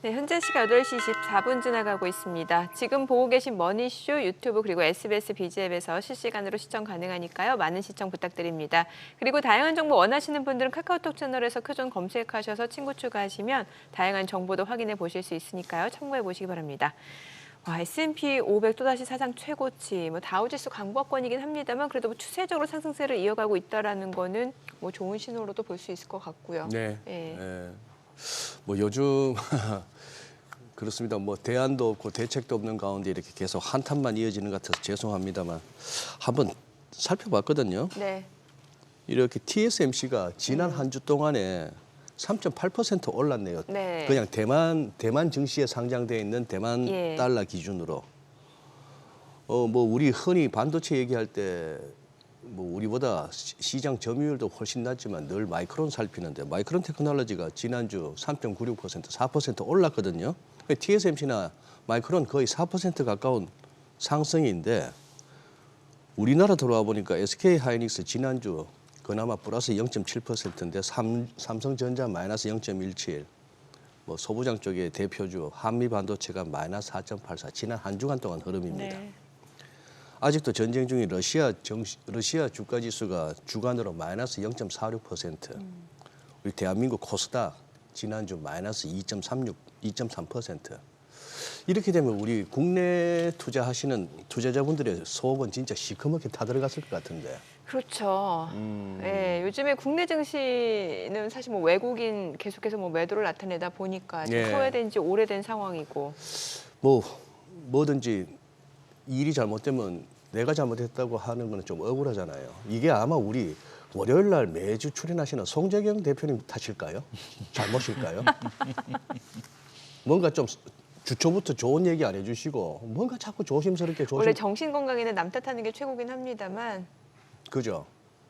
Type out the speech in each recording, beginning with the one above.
네, 현재 시각 8시 24분 지나가고 있습니다. 지금 보고 계신 머니쇼 유튜브 그리고 SBS 비즈앱에서 실시간으로 시청 가능하니까요. 많은 시청 부탁드립니다. 그리고 다양한 정보 원하시는 분들은 카카오톡 채널에서 표준 검색하셔서 친구 추가하시면 다양한 정보도 확인해 보실 수 있으니까요. 참고해 보시기 바랍니다. 와, S&P 500 또다시 사상 최고치, 다우지수 강보권이긴 합니다만 그래도 추세적으로 상승세를 이어가고 있다는 거는 좋은 신호로도 볼 수 있을 것 같고요. 네. 예. 네. 요즘 그렇습니다. 대안도 없고 대책도 없는 가운데 이렇게 계속 한탄만 이어지는 것 같아서 죄송합니다만 한번 살펴봤거든요. 네. 이렇게 TSMC가 지난 한 주 동안에 3.8% 올랐네요. 네. 그냥 대만 증시에 상장되어 있는 대만 예. 달러 기준으로. 우리 흔히 반도체 얘기할 때 우리보다 시장 점유율도 훨씬 낮지만 늘 마이크론 살피는데 마이크론 테크놀로지가 지난주 3.96% 4% 올랐거든요. TSMC나 마이크론 거의 4% 가까운 상승인데 우리나라 들어와 보니까 SK 하이닉스 지난주 그나마 플러스 0.7%인데 삼성전자 마이너스 0.17, 소부장 쪽의 대표주 한미 반도체가 마이너스 4.84 지난 한 주간 동안 흐름입니다. 네. 아직도 전쟁 중인 러시아 주가 지수가 주간으로 마이너스 0.46%. 우리 대한민국 코스닥 지난주 마이너스 2.3%. 이렇게 되면 우리 국내 투자하시는 투자자분들의 속은 진짜 시커멓게 타들어갔을 것 같은데. 그렇죠. 예, 요즘에 국내 증시는 사실 외국인 계속해서 매도를 나타내다 보니까 지금 예. 소외된 지 오래된 상황이고. 뭐든지 일이 잘못되면 내가 잘못했다고 하는 건 좀 억울하잖아요. 이게 아마 우리 월요일 날 매주 출연하시는 송재경 대표님 탓일까요? 잘못일까요? 뭔가 좀 주초부터 좋은 얘기 안 해주시고 뭔가 자꾸 조심스럽게 원래 정신 건강에는 남 탓하는 게 최고긴 합니다만. 그죠?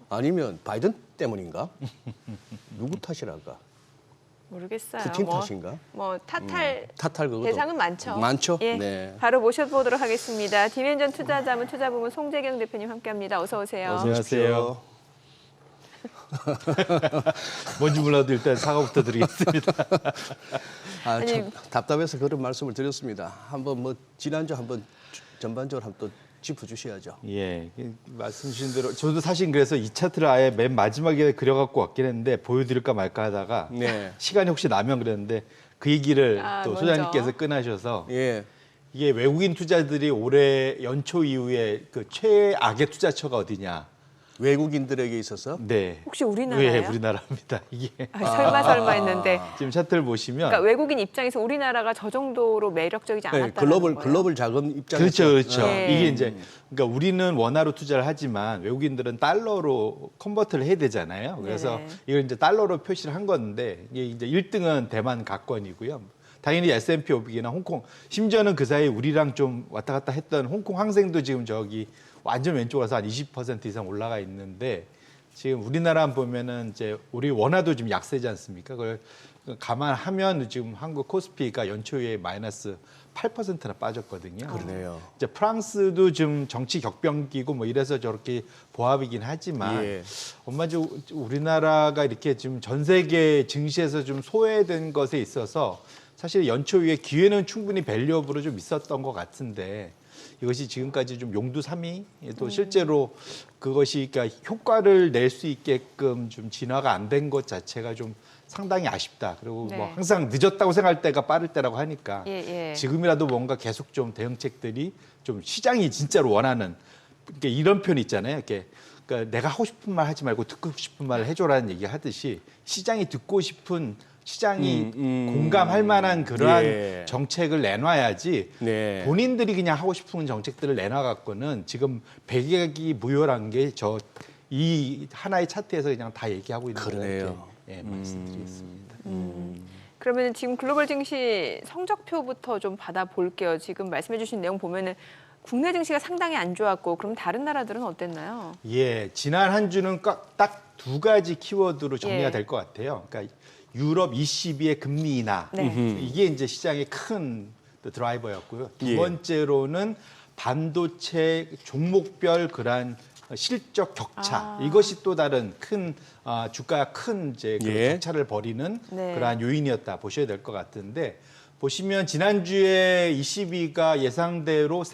아니면 바이든 때문인가? 누구 탓이랄까? 모르겠어요. 푸틴 탓인가? 탓할 탓할 그것도 대상은 많죠. 많죠? 예, 네. 바로 모셔보도록 하겠습니다. 디멘전 투자자문 투자부문 송재경 대표님 함께합니다. 어서 오세요. 안녕하세요. 뭔지 몰라도 일단 사과부터 드리겠습니다. 참 답답해서 그런 말씀을 드렸습니다. 한번 지난주 한번 전반적으로 한번 또 짚어주셔야죠. 예, 말씀 주신 대로 저도 사실 그래서 이 차트를 아예 맨 마지막에 그려갖고 왔긴 했는데 보여드릴까 말까 하다가 네. 시간이 혹시 나면 그랬는데 그 얘기를 또 먼저. 소장님께서 꺼내셔서 예. 이게 외국인 투자들이 올해 연초 이후에 그 최악의 투자처가 어디냐. 외국인들에게 있어서 네. 혹시 우리나라요? 네, 우리나라입니다. 이게 설마 했는데. 지금 차트를 보시면 그러니까 외국인 입장에서 우리나라가 저 정도로 매력적이지 않았다는 거예요. 글로벌 자금 입장에서 그렇죠. 네. 이게 이제 그러니까 우리는 원화로 투자를 하지만 외국인들은 달러로 컨버트를 해야 되잖아요. 그래서 네네. 이걸 이제 달러로 표시를 한 건데 이게 이제 1등은 대만 가권이고요. 당연히 S&P 500이나 홍콩, 심지어는 그 사이 우리랑 좀 왔다 갔다 했던 홍콩 항생도 지금 저기 완전 왼쪽 와서 한 20% 이상 올라가 있는데 지금 우리나라 보면은 이제 우리 원화도 지금 약세지 않습니까? 그걸 감안하면 지금 한국 코스피가 연초에 마이너스 8%나 빠졌거든요. 그러네요. 이제 프랑스도 지금 정치 격변기고 이래서 저렇게 보합이긴 하지만 예. 엄마죠 우리나라가 이렇게 지금 전 세계 증시에서 좀 소외된 것에 있어서 사실 연초 이후에 기회는 충분히 밸류업으로 좀 있었던 것 같은데 이것이 지금까지 좀 용두삼이 또 실제로 그것이 그러니까 효과를 낼 수 있게끔 좀 진화가 안 된 것 자체가 좀 상당히 아쉽다. 그리고 네. 항상 늦었다고 생각할 때가 빠를 때라고 하니까 예. 지금이라도 뭔가 계속 좀 대응책들이 좀 시장이 진짜로 원하는 그러니까 이런 표현 있잖아요. 이렇게 그러니까 내가 하고 싶은 말 하지 말고 듣고 싶은 말을 해줘라는 얘기 하듯이 시장이 듣고 싶은 시장이 공감할 만한 그러한 예. 정책을 내놔야지 네. 본인들이 그냥 하고 싶은 정책들을 내놔갖고는 지금 백약이 무효란 게 이 하나의 차트에서 그냥 다 얘기하고 있는 그러네요. 거예요. 말씀드리겠습니다. 그러면 지금 글로벌 증시 성적표부터 좀 받아볼게요. 지금 말씀해주신 내용 보면은 국내 증시가 상당히 안 좋았고 그럼 다른 나라들은 어땠나요? 예, 지난 한 주는 딱 두 가지 키워드로 정리가 예. 될 것 같아요. 그러니까 유럽 ECB의 금리 인하 네. 이게 이제 시장의 큰 드라이버였고요. 두 예. 번째로는 반도체 종목별 그러한 실적 격차 이것이 또 다른 큰 주가가 큰 이제 그 예. 격차를 벌이는 네. 그러한 요인이었다 보셔야 될 것 같은데 보시면 지난주에 ECB가 예상대로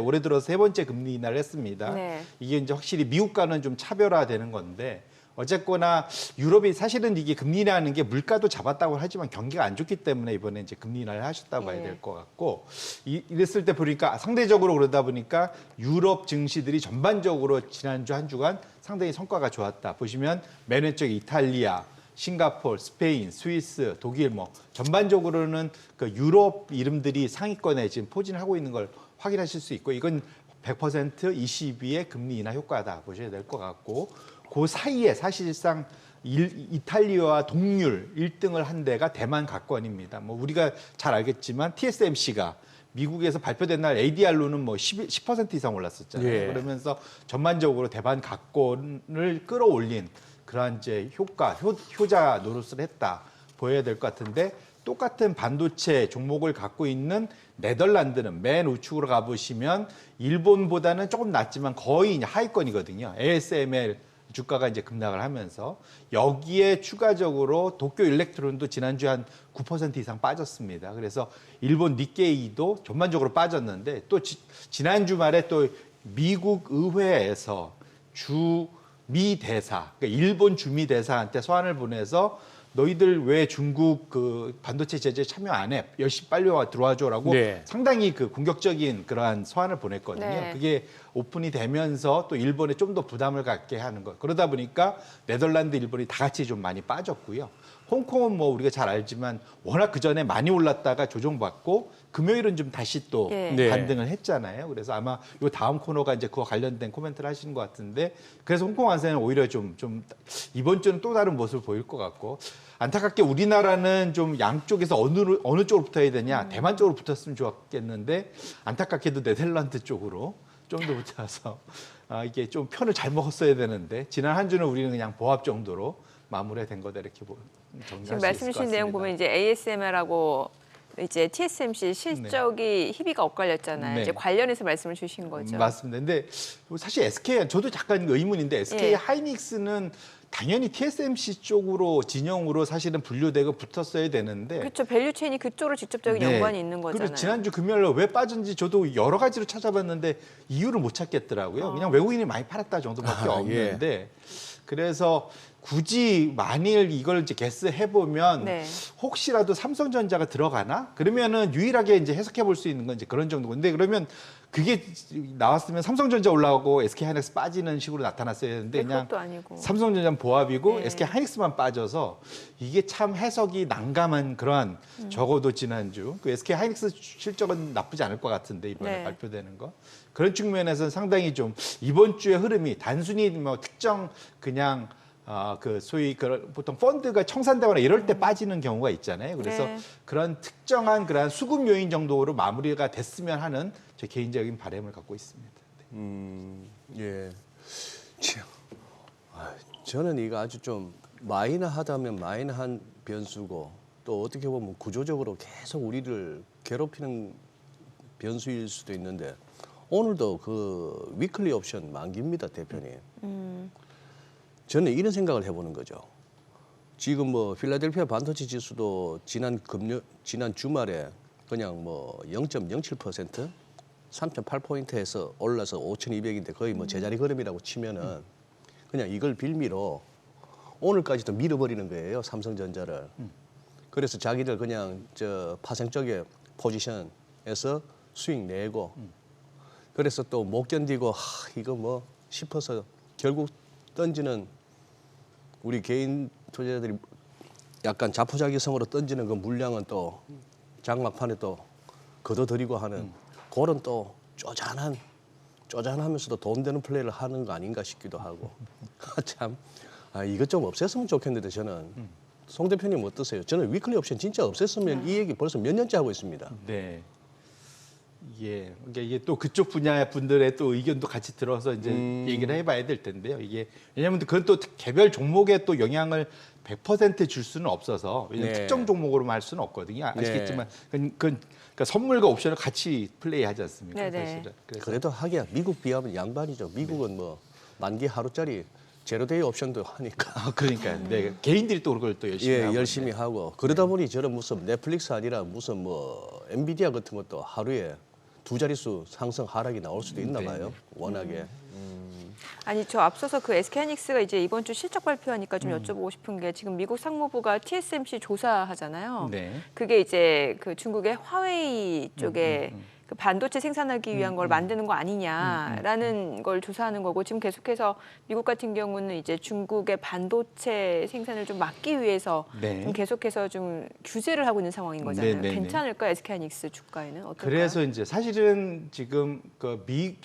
올해 들어 세 번째 금리 인하를 했습니다. 네. 이게 이제 확실히 미국과는 좀 차별화되는 건데 어쨌거나 유럽이 사실은 이게 금리 인하하는 게 물가도 잡았다고 하지만 경기가 안 좋기 때문에 이번에 이제 금리 인하를 하셨다고 봐야 될 것 같고 이랬을 때 보니까 상대적으로 그러다 보니까 유럽 증시들이 전반적으로 지난주 한 주간 상당히 성과가 좋았다. 보시면 맨 왼쪽 이탈리아, 싱가포르, 스페인, 스위스, 독일 뭐 전반적으로는 그 유럽 이름들이 상위권에 지금 포진하고 있는 걸 확인하실 수 있고 이건 100% ECB의 금리 인하 효과다 보셔야 될 것 같고 그 사이에 사실상 이탈리아와 동률 1등을 한 데가 대만 가권입니다. 뭐 우리가 잘 알겠지만 TSMC가 미국에서 발표된 날 ADR로는 뭐 10% 이상 올랐었잖아요. 예. 그러면서 전반적으로 대만 가권을 끌어올린 그러한 이제 효자 노릇을 했다 보여야 될 것 같은데 똑같은 반도체 종목을 갖고 있는 네덜란드는 맨 우측으로 가보시면 일본보다는 조금 낮지만 거의 이제 하위권이거든요. ASML 주가가 이제 급락을 하면서 여기에 추가적으로 도쿄 일렉트론도 지난주에 한 9% 이상 빠졌습니다. 그래서 일본 니케이도 전반적으로 빠졌는데 또 지난 주말에 또 미국 의회에서 주미 대사, 그러니까 일본 주미 대사한테 서한을 보내서 너희들 왜 중국 그 반도체 제재 참여 안 해? 열심히 빨리 들어와줘라고 네. 상당히 그 공격적인 그러한 서한을 보냈거든요. 네. 그게 오픈이 되면서 또 일본에 좀 더 부담을 갖게 하는 것. 그러다 보니까 네덜란드, 일본이 다 같이 좀 많이 빠졌고요. 홍콩은 뭐 우리가 잘 알지만 워낙 그 전에 많이 올랐다가 조정받고 금요일은 좀 다시 또 네. 반등을 했잖아요. 그래서 아마 요 다음 코너가 이제 그와 관련된 코멘트를 하시는 것 같은데 그래서 홍콩 완세는 오히려 좀 이번 주는 또 다른 모습을 보일 것 같고 안타깝게 우리나라는 좀 양쪽에서 어느 쪽으로 붙어야 되냐 대만 쪽으로 붙었으면 좋았겠는데 안타깝게도 네덜란드 쪽으로 좀 더 붙어서 이게 좀 편을 잘 먹었어야 되는데 지난 한 주는 우리는 그냥 보합 정도로 마무리된 거다 이렇게 정리할 수 있을 지금 것 말씀 주신 같습니다. 내용 보면 이제 ASMR하고 이제 TSMC 실적이 희비가 엇갈렸잖아요. 네. 이제 관련해서 말씀을 주신 거죠. 맞습니다. 근데 사실 SK 저도 약간 의문인데 SK 예. 하이닉스는 당연히 TSMC 쪽으로 진영으로 사실은 분류되고 붙었어야 되는데 그렇죠. 밸류 체인이 그쪽으로 직접적인 네. 연관이 있는 거잖아요. 그리고 지난주 금요일 날 왜 빠진지 저도 여러 가지로 찾아봤는데 이유를 못 찾겠더라고요. 그냥 외국인이 많이 팔았다 정도밖에 없는데 그래서 굳이 만일 이걸 이제 게스해 보면 네. 혹시라도 삼성전자가 들어가나? 그러면은 유일하게 이제 해석해 볼 수 있는 건 이제 그런 정도. 근데 그러면 그게 나왔으면 삼성전자 올라가고 SK 하이닉스 빠지는 식으로 나타났어야 되는데 그냥 그것도 아니고. 삼성전자는 보합이고 네. SK 하이닉스만 빠져서 이게 참 해석이 난감한 그러한 적어도 지난주 그 SK 하이닉스 실적은 나쁘지 않을 것 같은데 이번에 네. 발표되는 거 그런 측면에서는 상당히 좀 이번 주의 흐름이 단순히 뭐 특정 그냥 그 소위 보통 펀드가 청산되거나 이럴 때 빠지는 경우가 있잖아요. 그래서 네. 그런 특정한 그런 수급 요인 정도로 마무리가 됐으면 하는 제 개인적인 바람을 갖고 있습니다. 예. 저는 이거 아주 좀 마이너하다면 마이너한 변수고 또 어떻게 보면 구조적으로 계속 우리를 괴롭히는 변수일 수도 있는데 오늘도 그 위클리 옵션 만기입니다, 대표님. 저는 이런 생각을 해보는 거죠. 지금 뭐 필라델피아 반도체 지수도 지난 주말에 그냥 뭐 0.07% 3.8포인트에서 올라서 5,200인데 거의 뭐 제자리 걸음이라고 치면은 그냥 이걸 빌미로 오늘까지도 밀어버리는 거예요, 삼성전자를. 그래서 자기들 그냥 저 파생 쪽에 포지션에서 수익 내고 그래서 또 못 견디고 이거 뭐 싶어서 결국 던지는 우리 개인 투자자들이 약간 자포자기성으로 던지는 그 물량은 또 장막판에 또 걷어들이고 하는 그런 또 쪼잔하면서도 돈 되는 플레이를 하는 거 아닌가 싶기도 하고 참 이것 좀 없앴으면 좋겠는데 저는 송 대표님 어떠세요? 저는 위클리 옵션 진짜 없앴으면 이 얘기 벌써 몇 년째 하고 있습니다. 네. 이게 또 그쪽 분야 분들의 또 의견도 같이 들어서 이제 얘기를 해봐야 될 텐데요. 이게 왜냐하면 그건 또 개별 종목에 또 영향을 100% 줄 수는 없어서 왜냐면 네. 특정 종목으로만 할 수는 없거든요. 아시겠지만 그러니까 선물과 옵션을 같이 플레이하지 않습니까? 네네. 사실은. 그래서 그래도 하기야 미국 비하면 양반이죠. 미국은 뭐 만기 하루짜리 제로데이 옵션도 하니까. 그러니까 네, 개인들이 또 그걸 또 열심히 하고 열심히 하고 그러다 보니 저는 무슨 넷플릭스 아니라 무슨 뭐 엔비디아 같은 것도 하루에 2자릿수 상승 하락이 나올 수도 있나 봐요. 워낙에. 아니 저 앞서서 그 SK하이닉스가 이제 이번 주 실적 발표하니까 좀 여쭤보고 싶은 게 지금 미국 상무부가 TSMC 조사하잖아요. 네. 그게 이제 그 중국의 화웨이 쪽에 그 반도체 생산하기 위한 걸 만드는 거 아니냐라는 걸 조사하는 거고 지금 계속해서 미국 같은 경우는 이제 중국의 반도체 생산을 좀 막기 위해서 네. 좀 계속해서 좀 규제를 하고 있는 상황인 거잖아요. 네, 네, 네. 괜찮을까요? SK하이닉스 주가에는 어떨까요? 그래서 이제 사실은 지금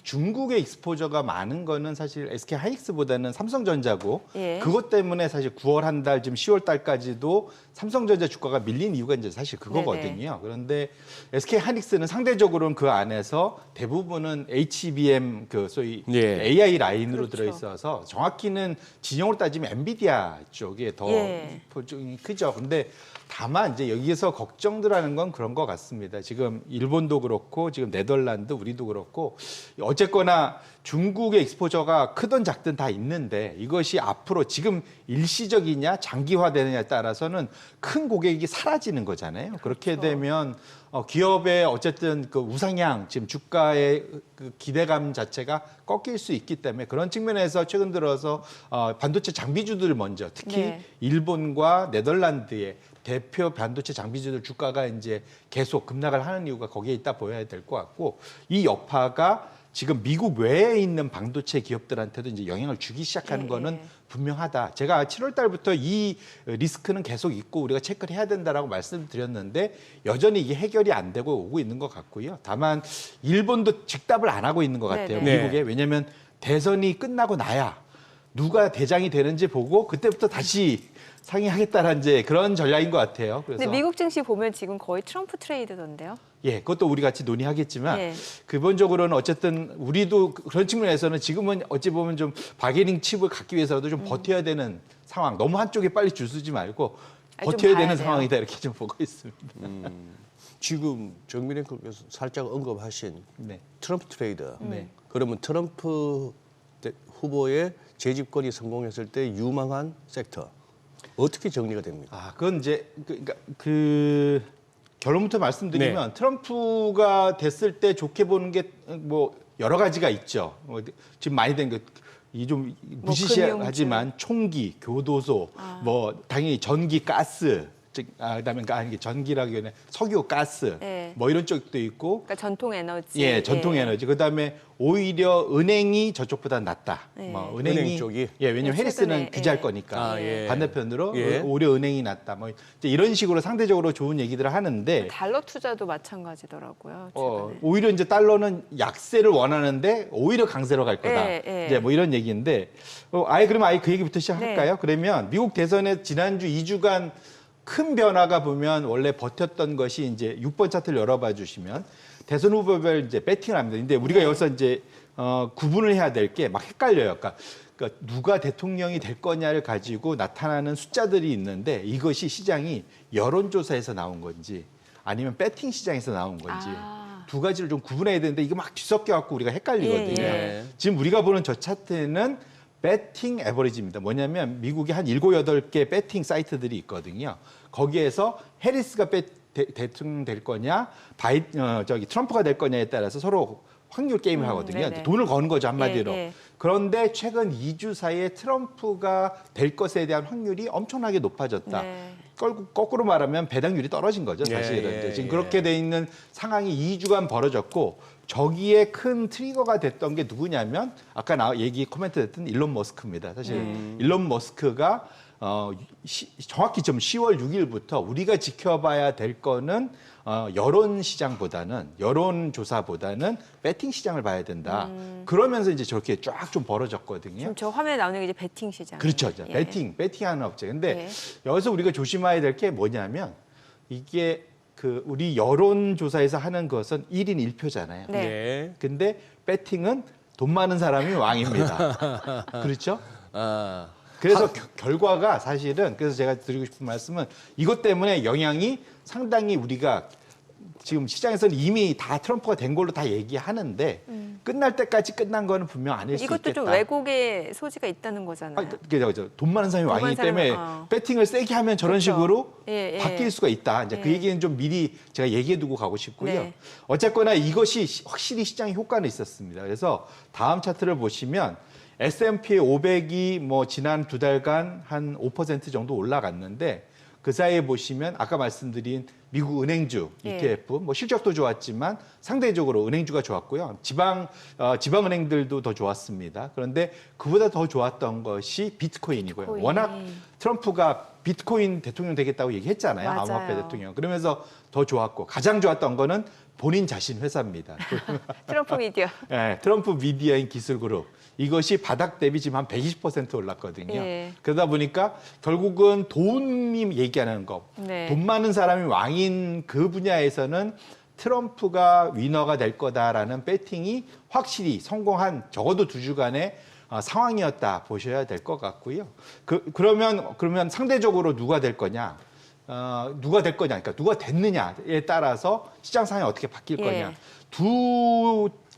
중국의 익스포저가 많은 거는 사실 SK 하이닉스보다는 삼성전자고 예. 그것 때문에 사실 9월 한 달 지금 10월 달까지도 삼성전자 주가가 밀린 이유가 이제 사실 그거거든요. 그런데 SK 하이닉스는 상대적으로는 그 안에서 대부분은 HBM 그 소위 예. AI 라인으로 그렇죠. 들어 있어서 정확히는 진영으로 따지면 엔비디아 쪽에 더 예. 포증이 크죠. 근데 다만 이제 여기에서 걱정들하는 건 그런 것 같습니다. 지금 일본도 그렇고 지금 네덜란드 우리도 그렇고 어쨌거나 중국의 익스포저가 크든 작든 다 있는데 이것이 앞으로 지금 일시적이냐 장기화되느냐에 따라서는 큰 고객이 사라지는 거잖아요. 그렇게 되면 기업의 어쨌든 그 우상향 지금 주가의 그 기대감 자체가 꺾일 수 있기 때문에 그런 측면에서 최근 들어서 반도체 장비주들 먼저 특히 네. 일본과 네덜란드의 대표 반도체 장비주들 주가가 이제 계속 급락을 하는 이유가 거기에 있다 보여야 될 것 같고 이 여파가 지금 미국 외에 있는 반도체 기업들한테도 이제 영향을 주기 시작하는 예, 거는 예. 분명하다. 제가 7월 달부터 이 리스크는 계속 있고 우리가 체크를 해야 된다라고 말씀드렸는데 여전히 이게 해결이 안 되고 오고 있는 것 같고요. 다만 일본도 즉답을 안 하고 있는 것 같아요. 네네. 미국에. 왜냐하면 대선이 끝나고 나야 누가 대장이 되는지 보고 그때부터 다시 상의하겠다는 이제 그런 전략인 것 같아요. 그래서 근데 미국 증시 보면 지금 거의 트럼프 트레이드던데요. 예, 그것도 우리 같이 논의하겠지만 예. 기본적으로는 어쨌든 우리도 그런 측면에서는 지금은 어찌 보면 좀 바게닝 칩을 갖기 위해서도 좀 버텨야 되는 상황. 너무 한쪽에 빨리 줄 서지 말고 아니, 좀 버텨야 봐야 되는 돼요. 상황이다 이렇게 좀 보고 있습니다. 지금 정민앵커께서 살짝 언급하신 네. 트럼프 트레이드. 네. 그러면 트럼프 후보의 재집권이 성공했을 때 유망한 섹터 어떻게 정리가 됩니까? 그건 이제 그 결론부터 말씀드리면 트럼프가 됐을 때 좋게 보는 게 뭐 여러 가지가 있죠. 지금 많이 된 거 이 좀 무시하지만 총기, 교도소, 뭐 당연히 전기, 가스, 그다음에 아니 전기라기에는 석유, 가스, 네. 뭐 이런 쪽도 있고, 그러니까 전통 에너지. 예, 전통 에너지. 그다음에 오히려 은행이 저쪽보다 낫다. 네. 뭐 은행 쪽이? 예, 왜냐면 네, 해리스는 최근에, 규제할 예. 거니까. 예. 반대편으로 예. 오히려 은행이 낫다. 뭐 이제 이런 식으로 상대적으로 좋은 얘기들을 하는데 달러 투자도 마찬가지더라고요. 최근에. 오히려 이제 달러는 약세를 원하는데 오히려 강세로 갈 거다. 예, 예. 이제 뭐 이런 얘기인데 그러면 그 얘기부터 시작할까요? 네. 그러면 미국 대선에 지난주 2주간 큰 변화가 보면 원래 버텼던 것이 이제 6번 차트를 열어봐 주시면 대선 후보별 이제 배팅을 합니다. 근데 우리가 여기서 이제 구분을 해야 될 게 막 헷갈려요. 그러니까 누가 대통령이 될 거냐를 가지고 나타나는 숫자들이 있는데 이것이 시장이 여론조사에서 나온 건지 아니면 배팅 시장에서 나온 건지 두 가지를 좀 구분해야 되는데 이거 막 뒤섞여 갖고 우리가 헷갈리거든요. 예, 예. 지금 우리가 보는 저 차트는 배팅 에버리지입니다. 뭐냐면 미국에 한 7, 8개 배팅 사이트들이 있거든요. 거기에서 해리스가 대통령 될 거냐, 트럼프가 될 거냐에 따라서 서로 확률 게임을 하거든요. 네네. 돈을 거는 거죠, 한마디로. 예, 예. 그런데 최근 2주 사이에 트럼프가 될 것에 대한 확률이 엄청나게 높아졌다. 네. 거꾸로 말하면 배당률이 떨어진 거죠, 사실은. 예, 예, 지금 예. 그렇게 돼 있는 상황이 2주간 벌어졌고 저기에 큰 트리거가 됐던 게 누구냐면 아까 코멘트 됐던 일론 머스크입니다. 사실 일론 머스크가 정확히 좀 10월 6일부터 우리가 지켜봐야 될 거는 여론 시장보다는 여론 조사보다는 배팅 시장을 봐야 된다. 그러면서 이제 저렇게 쫙 좀 벌어졌거든요. 지금 저 화면에 나오는 게 이제 베팅 시장. 그렇죠. 예. 배팅하는 업체. 근데 예. 여기서 우리가 조심해야 될 게 뭐냐면 이게 우리 여론 조사에서 하는 것은 1인 1표잖아요. 네. 예. 근데 배팅은 돈 많은 사람이 왕입니다. 그렇죠? 그래서 결과가 사실은 그래서 제가 드리고 싶은 말씀은 이것 때문에 영향이 상당히 우리가 지금 시장에서는 이미 다 트럼프가 된 걸로 다 얘기하는데 끝날 때까지 끝난 거는 분명 아닐 수 있겠다. 이것도 좀 왜곡의 소지가 있다는 거잖아요. 돈 많은 사람이 돈 왕이기 많은 때문에 사람은, 배팅을 세게 하면 저런 그렇죠. 식으로 예, 예. 바뀔 수가 있다. 이제 그 예. 얘기는 좀 미리 제가 얘기해두고 가고 싶고요. 네. 어쨌거나 이것이 확실히 시장에 효과는 있었습니다. 그래서 다음 차트를 보시면 S&P 500이 뭐 지난 2달간 한 5% 정도 올라갔는데 그 사이에 보시면 아까 말씀드린 미국 은행주 예. ETF 뭐 실적도 좋았지만 상대적으로 은행주가 좋았고요. 지방은행들도 더 좋았습니다. 그런데 그보다 더 좋았던 것이 비트코인이고요. 비트코인. 워낙 트럼프가 비트코인 대통령 되겠다고 얘기했잖아요. 맞아요. 암호화폐 대통령. 그러면서 더 좋았고 가장 좋았던 거는 본인 자신 회사입니다. 트럼프 미디어. 네, 트럼프 미디어인 기술그룹. 이것이 바닥 대비 지금 한 120% 올랐거든요. 예. 그러다 보니까 결국은 돈이 얘기하는 거. 네. 돈 많은 사람이 왕인 그 분야에서는 트럼프가 위너가 될 거다라는 배팅이 확실히 성공한 적어도 2주간의 상황이었다 보셔야 될 것 같고요. 그러면 상대적으로 누가 될 거냐? 누가 될 거냐? 그러니까 누가 됐느냐에 따라서 시장 상황이 어떻게 바뀔 예. 거냐?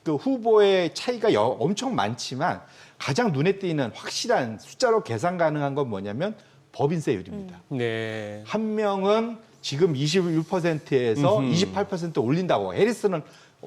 그 후보의 차이가 엄청 많지만 가장 눈에 띄는 확실한 숫자로 계산 가능한 건 뭐냐면 법인세율입니다. 네. 한 명은 지금 21%에서 28% 올린다고, 해리스는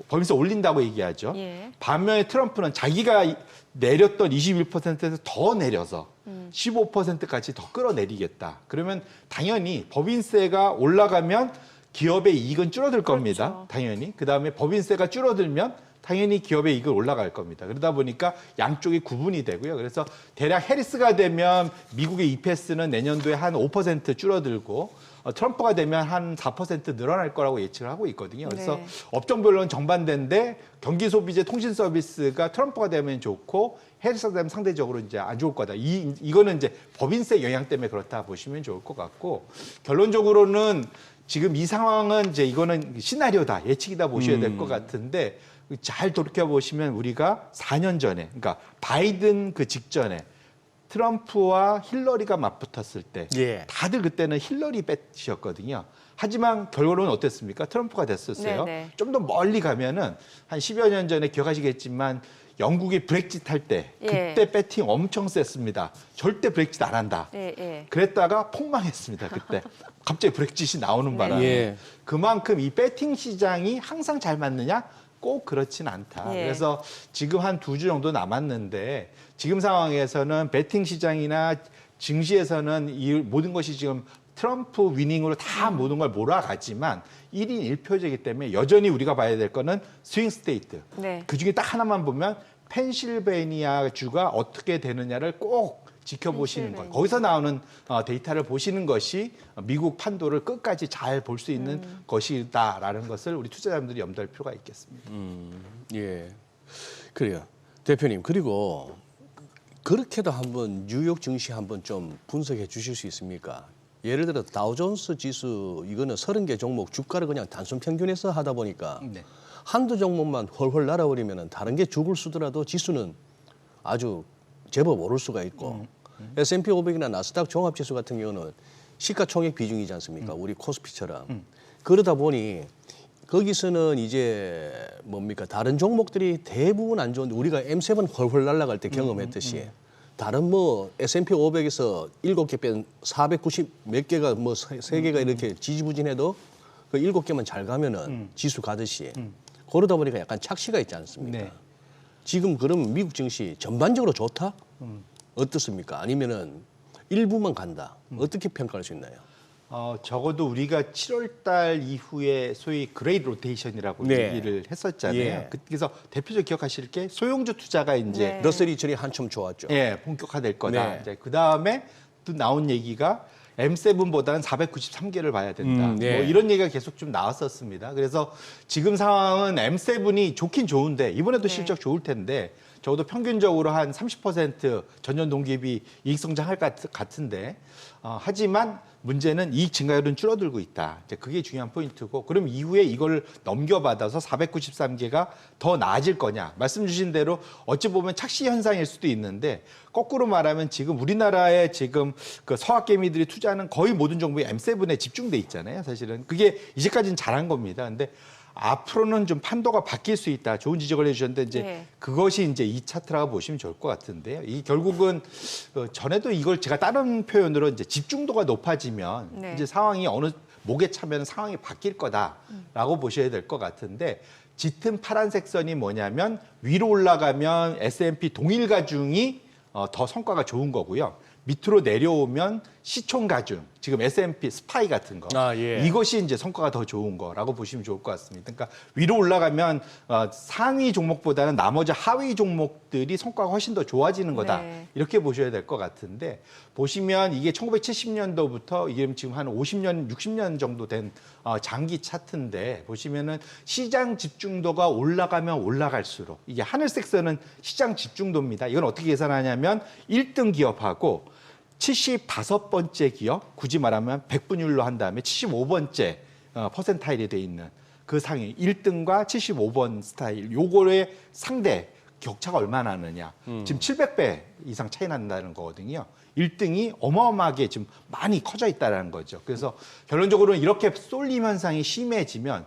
법인세 올린다고 얘기하죠. 예. 반면에 트럼프는 자기가 내렸던 21%에서 더 내려서 15%까지 더 끌어내리겠다. 그러면 당연히 법인세가 올라가면 기업의 이익은 줄어들 겁니다. 그렇죠. 당연히. 그다음에 법인세가 줄어들면 당연히 기업의 이익은 올라갈 겁니다. 그러다 보니까 양쪽이 구분이 되고요. 그래서 대략 해리스가 되면 미국의 EPS는 내년도에 한 5% 줄어들고 트럼프가 되면 한 4% 늘어날 거라고 예측을 하고 있거든요. 그래서 네. 업종별로는 정반대인데 경기 소비재 통신 서비스가 트럼프가 되면 좋고 해리스가 되면 상대적으로 이제 안 좋을 거다. 이거는 이제 법인세 영향 때문에 그렇다 보시면 좋을 것 같고 결론적으로는 지금 이 상황은 이제 이거는 시나리오다, 예측이다 보셔야 될 것 같은데 잘 돌이켜 보시면 우리가 4년 전에, 그러니까 바이든 그 직전에 트럼프와 힐러리가 맞붙었을 때 예. 다들 그때는 힐러리 배치였거든요. 하지만 결론은 어땠습니까? 트럼프가 됐었어요. 네네. 좀 더 멀리 가면은 한 10여 년 전에 기억하시겠지만 영국이 브렉짓 할 때 예. 그때 배팅 엄청 셌습니다. 절대 브렉짓 안 한다. 예, 예. 그랬다가 폭망했습니다. 그때 갑자기 브렉짓이 나오는 바람에 예. 그만큼 이 배팅 시장이 항상 잘 맞느냐? 꼭 그렇진 않다. 예. 그래서 지금 한 2주 정도 남았는데 지금 상황에서는 배팅 시장이나 증시에서는 이 모든 것이 지금 트럼프 위닝으로 다 모든 걸 몰아가지만 1인 1표제이기 때문에 여전히 우리가 봐야 될 거는 스윙 스테이트. 네. 그중에 딱 하나만 보면 펜실베니아 주가 어떻게 되느냐를 꼭 지켜보시는 것. 펜실베니아. 거기서 나오는 데이터를 보시는 것이 미국 판도를 끝까지 잘 볼 수 있는 것이다라는 것을 우리 투자자분들이 염두할 필요가 있겠습니다. 예. 그래요. 대표님, 그리고 그렇게도 한번 뉴욕 증시 한번 좀 분석해 주실 수 있습니까? 예를 들어 다우존스 지수 이거는 30개 종목 주가를 그냥 단순 평균해서 하다 보니까 네. 한두 종목만 헐헐 날아버리면 다른 게 죽을 쓰더라도 지수는 아주 제법 오를 수가 있고 S&P 500이나 나스닥 종합지수 같은 경우는 시가총액 비중이지 않습니까? 우리 코스피처럼. 그러다 보니 거기서는 이제 뭡니까? 다른 종목들이 대부분 안 좋은데 우리가 M7 헐헐 날아갈 때 경험했듯이 다른 뭐 S&P 500에서 7개 뺀 490 몇 개가 뭐 3개가 이렇게 지지부진해도 그 7개만 잘 가면은 지수 가듯이 그러다 보니까 약간 착시가 있지 않습니까? 네. 지금 그러면 미국 증시 전반적으로 좋다? 어떻습니까? 아니면은 일부만 간다? 어떻게 평가할 수 있나요? 적어도 우리가 7월 달 이후에 소위 그레이트 로테이션이라고 네. 얘기를 했었잖아요. 예. 그래서 대표적으로 기억하실 게 소형주 투자가 이제 네. 러셀 2000이 한참 좋았죠. 예, 본격화될 거다. 네. 이제 그다음에 또 나온 얘기가 M7보다는 493개를 봐야 된다. 네. 뭐 이런 얘기가 계속 좀 나왔었습니다. 그래서 지금 상황은 M7이 좋긴 좋은데 이번에도 네. 실적 좋을 텐데 적어도 평균적으로 한 30% 전년 동기비 이익 성장할 것 같은데 하지만 문제는 이익 증가율은 줄어들고 있다. 이제 그게 중요한 포인트고 그럼 이후에 이걸 넘겨받아서 493개가 더 나아질 거냐. 말씀 주신 대로 어찌 보면 착시 현상일 수도 있는데 거꾸로 말하면 지금 우리나라에 지금 그 서학개미들이 투자하는 거의 모든 종목이 M7에 집중돼 있잖아요. 사실은 그게 이제까지는 잘한 겁니다. 근데 앞으로는 좀 판도가 바뀔 수 있다. 좋은 지적을 해주셨는데 이제 네. 그것이 이제 이 차트라고 보시면 좋을 것 같은데요. 이 결국은 전에도 이걸 제가 다른 표현으로 이제 집중도가 높아지면 네. 이제 상황이 어느 목에 차면 상황이 바뀔 거다라고 보셔야 될 것 같은데 짙은 파란색 선이 뭐냐면 위로 올라가면 S&P 동일 가중이 더 성과가 좋은 거고요. 밑으로 내려오면 시총 가중, 지금 S&P 스파이 같은 거, 이것이 이제 성과가 더 좋은 거라고 보시면 좋을 것 같습니다. 그러니까 위로 올라가면 상위 종목보다는 나머지 하위 종목들이 성과가 훨씬 더 좋아지는 거다. 네. 이렇게 보셔야 될 것 같은데 보시면 이게 1970년도부터 이게 지금 한 50년, 60년 정도 된 장기 차트인데 보시면은 시장 집중도가 올라가면 올라갈수록 이게 하늘색 선은 시장 집중도입니다. 이건 어떻게 계산하냐면 1등 기업하고 75번째 기업, 굳이 말하면 100분율로 한 다음에 75번째 퍼센타일이 돼 있는 그 상위 1등과 75번 스타일 요거의 상대 격차가 얼마나 나느냐. 지금 700배 이상 차이 난다는 거거든요. 1등이 어마어마하게 지금 많이 커져 있다는 거죠. 그래서 결론적으로는 이렇게 쏠림 현상이 심해지면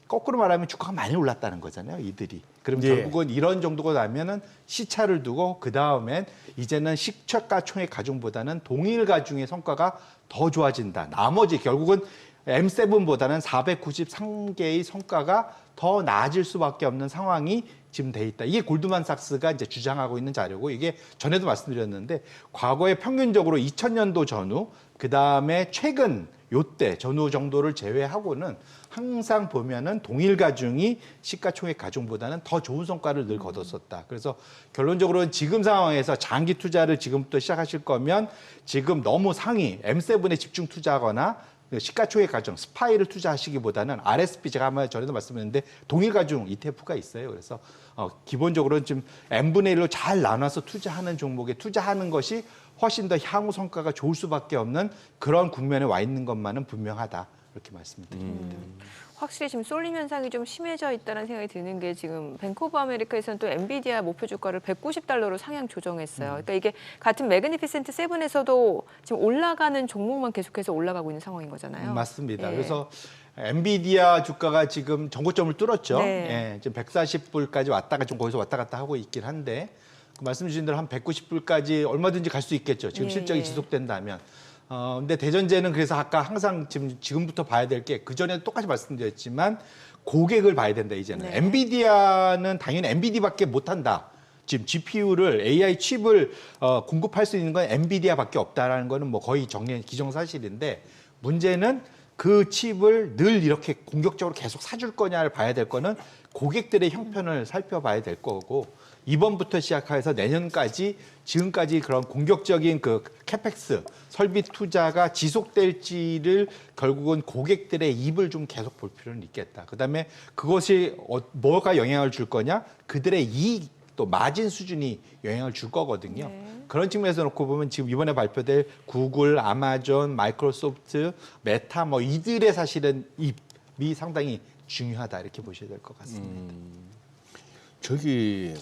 거꾸로 말하면 주가가 많이 올랐다는 거잖아요, 이들이. 그럼 결국은 이런 정도가 나면은 시차를 두고 그 다음엔 이제는 시초가 총액 가중보다는 동일 가중의 성과가 더 좋아진다. 나머지 결국은 M7보다는 493개의 성과가 더 나아질 수밖에 없는 상황이 지금 돼 있다. 이게 골드만삭스가 이제 주장하고 있는 자료고 이게 전에도 말씀드렸는데 과거에 평균적으로 2000년도 전후 그 다음에 최근 요때 전후 정도를 제외하고는 항상 보면은 동일 가중이 시가총액 가중보다는 더 좋은 성과를 늘 거뒀었다. 그래서 결론적으로는 지금 상황에서 장기 투자를 지금부터 시작하실 거면 지금 너무 상위 M7에 집중 투자하거나 시가총액 가중 스파이를 투자하시기보다는 RSP 제가 아마 전에도 말씀드렸는데 동일 가중 ETF가 있어요. 그래서 기본적으로는 지금 N분의 1로 잘 나눠서 투자하는 종목에 투자하는 것이 훨씬 더 향후 성과가 좋을 수밖에 없는 그런 국면에 와 있는 것만은 분명하다. 이렇게 말씀드립니다. 확실히 지금 쏠림 현상이 좀 심해져 있다는 생각이 드는 게 지금 뱅크 오브 아메리카에서는 또 엔비디아 목표 주가를 190달러로 상향 조정했어요. 그러니까 이게 같은 매그니피센트 7에서도 지금 올라가는 종목만 계속해서 올라가고 있는 상황인 거잖아요. 맞습니다. 예. 그래서 엔비디아 주가가 지금 전고점을 뚫었죠. 네. 예, 지금 140불까지 왔다가 좀 거기서 왔다 갔다 하고 있긴 한데 그 말씀 주신 대로 한 190불까지 얼마든지 갈 수 있겠죠. 지금 실적이 지속된다면. 근데 대전제는 그래서 아까 항상 지금부터 봐야 될 게 그전에 똑같이 말씀드렸지만 고객을 봐야 된다 이제는. 네. 엔비디아는 당연히 엔비디아밖에 못한다. 지금 GPU를 AI 칩을 공급할 수 있는 건 엔비디아밖에 없다라는 거는 뭐 거의 기정사실인데 문제는 그 칩을 늘 이렇게 공격적으로 계속 사줄 거냐를 봐야 될 거는 고객들의 형편을 살펴봐야 될 거고 이번부터 시작해서 내년까지 지금까지 그런 공격적인 그 캐펙스 설비 투자가 지속될지를 결국은 고객들의 입을 좀 계속 볼 필요는 있겠다. 그다음에 그것이 뭐가 영향을 줄 거냐? 그들의 이익 또 마진 수준이 영향을 줄 거거든요. 그런 측면에서 놓고 보면 지금 이번에 발표될 구글, 아마존, 마이크로소프트, 메타 뭐 이들의 사실은 입이 상당히 중요하다 이렇게 보셔야 될 것 같습니다. 저기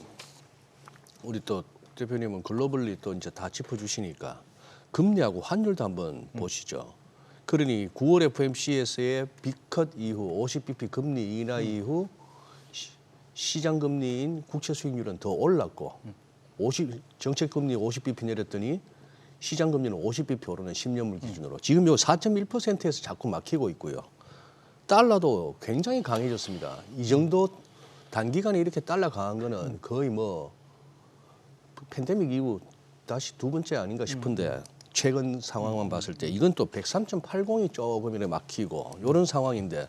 우리 또 대표님은 글로벌리 또 이제 다 짚어주시니까 금리하고 환율도 한번 보시죠. 그러니 9월 FOMC에서의 빅컷 이후 50bp 금리 인하 이후 시장 금리인 국채 수익률은 더 올랐고 정책 금리 50bp 내렸더니 시장 금리는 50bp 오르는 10년물 기준으로 지금 요 4.1%에서 자꾸 막히고 있고요. 달러도 굉장히 강해졌습니다. 이 정도 단기간에 이렇게 달러 강한 거는 거의 뭐 팬데믹 이후 다시 두 번째 아닌가 싶은데 최근 상황만 봤을 때 이건 또 103.80이 조금 이렇게 막히고 이런 상황인데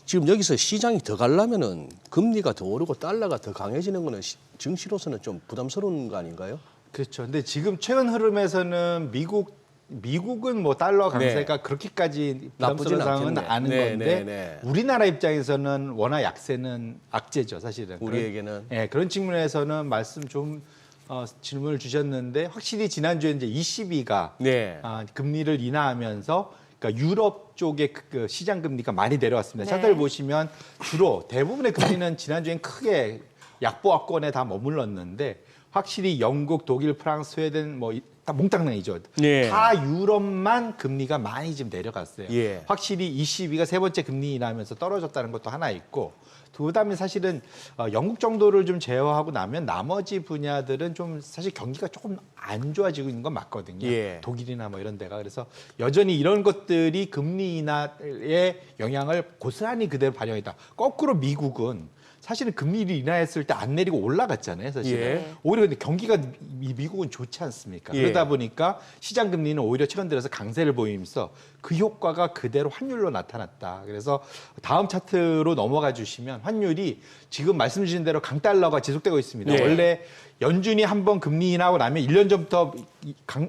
지금 여기서 시장이 더 가려면은 금리가 더 오르고 달러가 더 강해지는 거는 증시로서는 좀 부담스러운 거 아닌가요? 그렇죠. 근데 지금 최근 흐름에서는 미국 미국은 뭐 달러 강세가 그렇게까지 부담스러운 나쁘진 상황은 않겠네. 아는 네, 건데 네, 네. 우리나라 입장에서는 원화 약세는 악재죠, 사실은. 우리에게는. 그런 측면에서는 말씀 좀 질문을 주셨는데 확실히 지난주에 이제 ECB가 네. 금리를 인하하면서 그러니까 유럽 쪽의 그 시장 금리가 많이 내려왔습니다. 네. 차트를 보시면 주로 대부분의 금리는 지난주엔 크게 약보합권에 다 머물렀는데 확실히 영국, 독일, 프랑스, 스웨덴 뭐 다 몽땅이죠. 네. 다 유럽만 금리가 많이 지금 내려갔어요. 예. 확실히 ECB가 세 번째 금리 인하하면서 떨어졌다는 것도 하나 있고 그다음에 사실은 영국 정도를 좀 제어하고 나면 나머지 분야들은 좀 사실 경기가 조금 안 좋아지고 있는 건 맞거든요. 예. 독일이나 뭐 이런 데가 그래서 여전히 이런 것들이 금리 인하의 영향을 고스란히 그대로 발휘했다. 거꾸로 미국은 사실은 금리를 인하했을 때 안 내리고 올라갔잖아요, 사실은. 예. 오히려 근데 경기가 미국은 좋지 않습니까? 예. 그러다 보니까 시장 금리는 오히려 최근 들어서 강세를 보이면서 그 효과가 그대로 환율로 나타났다. 그래서 다음 차트로 넘어가 주시면 환율이 지금 말씀 주신 대로 강달러가 지속되고 있습니다. 예. 원래 연준이 한번 금리 인하고 나면 1년 전부터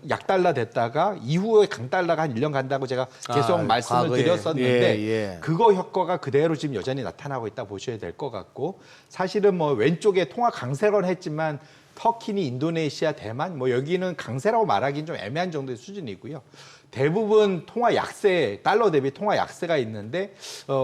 약달러 됐다가 이후에 강달러가 한 1년 간다고 제가 계속 말씀을 과거에. 드렸었는데 예, 예. 그거 효과가 그대로 지금 여전히 나타나고 있다 보셔야 될 것 같고 사실은 뭐 왼쪽에 통화 강세론 했지만 터키니 인도네시아, 대만 뭐 여기는 강세라고 말하기는 좀 애매한 정도의 수준이고요. 대부분 통화 약세, 달러 대비 통화 약세가 있는데